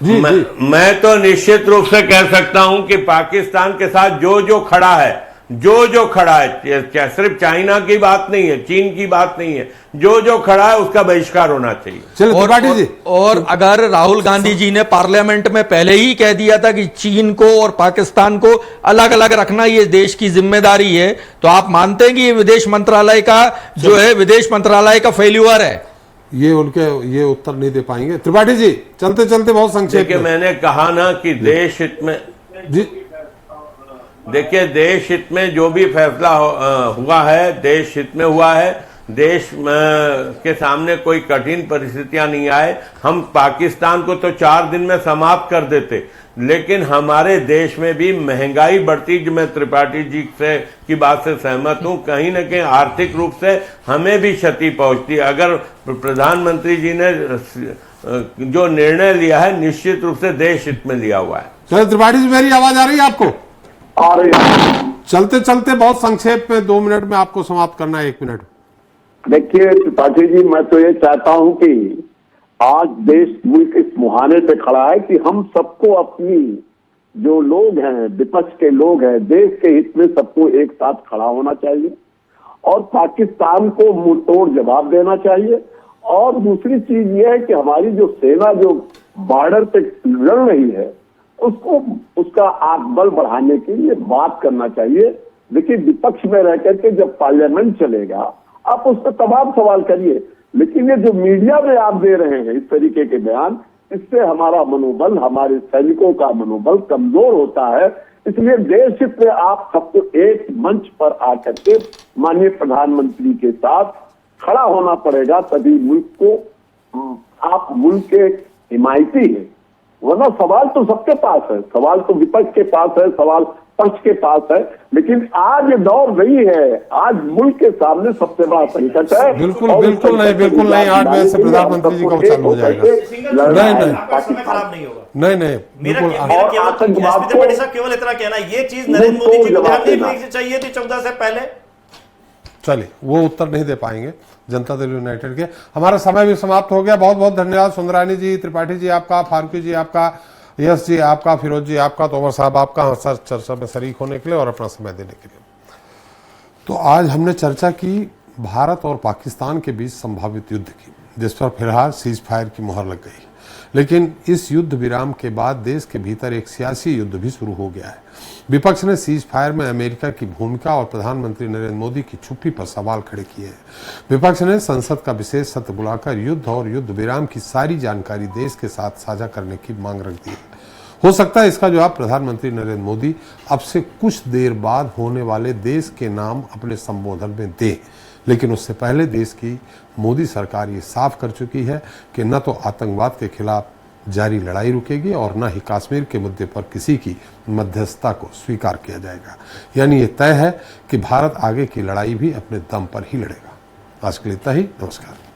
मैं तो निश्चित रूप से कह सकता हूं कि पाकिस्तान के साथ जो खड़ा है, जो खड़ा है, क्या सिर्फ चाइना की बात नहीं है, चीन की बात नहीं है, जो खड़ा है उसका बहिष्कार होना चाहिए।
चलो त्रिपाठी जी,
और अगर राहुल गांधी जी ने पार्लियामेंट में पहले ही कह दिया था कि चीन को और पाकिस्तान को अलग अलग रखना ये देश की जिम्मेदारी है, तो आप मानते हैं कि ये विदेश मंत्रालय का जो है, विदेश मंत्रालय का फेल्यूर है?
ये उत्तर नहीं दे पाएंगे। त्रिपाठी जी, चलते चलते बहुत संक्षेप में,
मैंने कहा ना कि देश हित में
जी,
देखिए देश हित में जो भी फैसला हुआ है, देश हित में हुआ है। देश के सामने कोई कठिन परिस्थितियां नहीं आए। हम पाकिस्तान को तो 4 दिन में समाप्त कर देते, लेकिन हमारे देश में भी महंगाई बढ़ती, जो मैं त्रिपाठी जी से की बात से सहमत हूं, कहीं न कहीं आर्थिक रूप से हमें भी क्षति पहुंचती है। अगर प्रधानमंत्री जी ने जो निर्णय लिया है निश्चित रूप से देश हित में लिया हुआ है।
चलो त्रिपाठी जी, मेरी आवाज आ रही है आपको?
आ रही है।
चलते चलते बहुत संक्षेप में 2 मिनट में आपको समाप्त करना है, 1 मिनट।
देखिए त्रिपाठी जी, मैं तो ये चाहता हूं कि आज देश मुल्क इस मुहाने पे खड़ा है कि हम सबको अपनी जो लोग हैं, विपक्ष के लोग हैं, देश के हित में सबको एक साथ खड़ा होना चाहिए और पाकिस्तान को मुंहतोड़ जवाब देना चाहिए। और दूसरी चीज ये है कि हमारी जो सेना जो बॉर्डर पे लड़ रही है उसको उसका आत्मबल बढ़ाने के लिए बात करना चाहिए। देखिए विपक्ष में रह करके जब पार्लियामेंट चलेगा आप उस पर तमाम सवाल करिए, लेकिन ये जो मीडिया में आप दे रहे हैं इस तरीके के बयान, इससे हमारा मनोबल, हमारे सैनिकों का मनोबल कमजोर होता है। इसलिए देश हित में आप सबको एक मंच पर आकर के माननीय प्रधानमंत्री के साथ खड़ा होना पड़ेगा, तभी मुल्क को आप मुल्क के हिमायती है। वरना सवाल तो सबके पास है, सवाल तो विपक्ष के पास है, सवाल पक्ष के पास है, लेकिन आज ये दौर नहीं है। आज मुल्क के सामने सबसे बड़ा संकट है।
बिल्कुल नहीं, 8 बजे से प्रधानमंत्री जी का चालू हो जाएगा। नहीं, बिल्कुल।
केवल इतना कहना, ये चीज नरेंद्र मोदी जी को ध्यान देनी चाहिए थी 14 से पहले।
चलिए, वो उत्तर नहीं दे पाएंगे जनता दल यूनाइटेड के। हमारा समय भी समाप्त हो गया। बहुत बहुत धन्यवाद सुंदरानी जी, त्रिपाठी जी आपका, फारूकी जी आपका, यश जी आपका, फिरोज जी आपका, तोमर साहब आपका हमारे चर्चा में शरीक होने के लिए और अपना समय देने के लिए। तो आज हमने चर्चा की भारत और पाकिस्तान के बीच संभावित युद्ध की, जिस पर फिलहाल सीज फायर की मुहर लग गई। लेकिन इस युद्ध विराम के बाद देश के भीतर एक सियासी युद्ध भी शुरू हो गया है। विपक्ष ने सीज फायर में अमेरिका की भूमिका और प्रधानमंत्री नरेंद्र मोदी की चुप्पी पर सवाल खड़े किए हैं। विपक्ष ने संसद का विशेष सत्र बुलाकर युद्ध और युद्ध विराम की सारी जानकारी देश के साथ साझा करने की मांग रख दी है। हो सकता है इसका जवाब प्रधानमंत्री नरेंद्र मोदी अब से कुछ देर बाद होने वाले देश के नाम अपने संबोधन में दें, लेकिन उससे पहले देश की मोदी सरकार ये साफ कर चुकी है कि न तो आतंकवाद के खिलाफ जारी लड़ाई रुकेगी और न ही कश्मीर के मुद्दे पर किसी की मध्यस्थता को स्वीकार किया जाएगा। यानी ये तय है कि भारत आगे की लड़ाई भी अपने दम पर ही लड़ेगा। आज के लिए इतना ही। नमस्कार।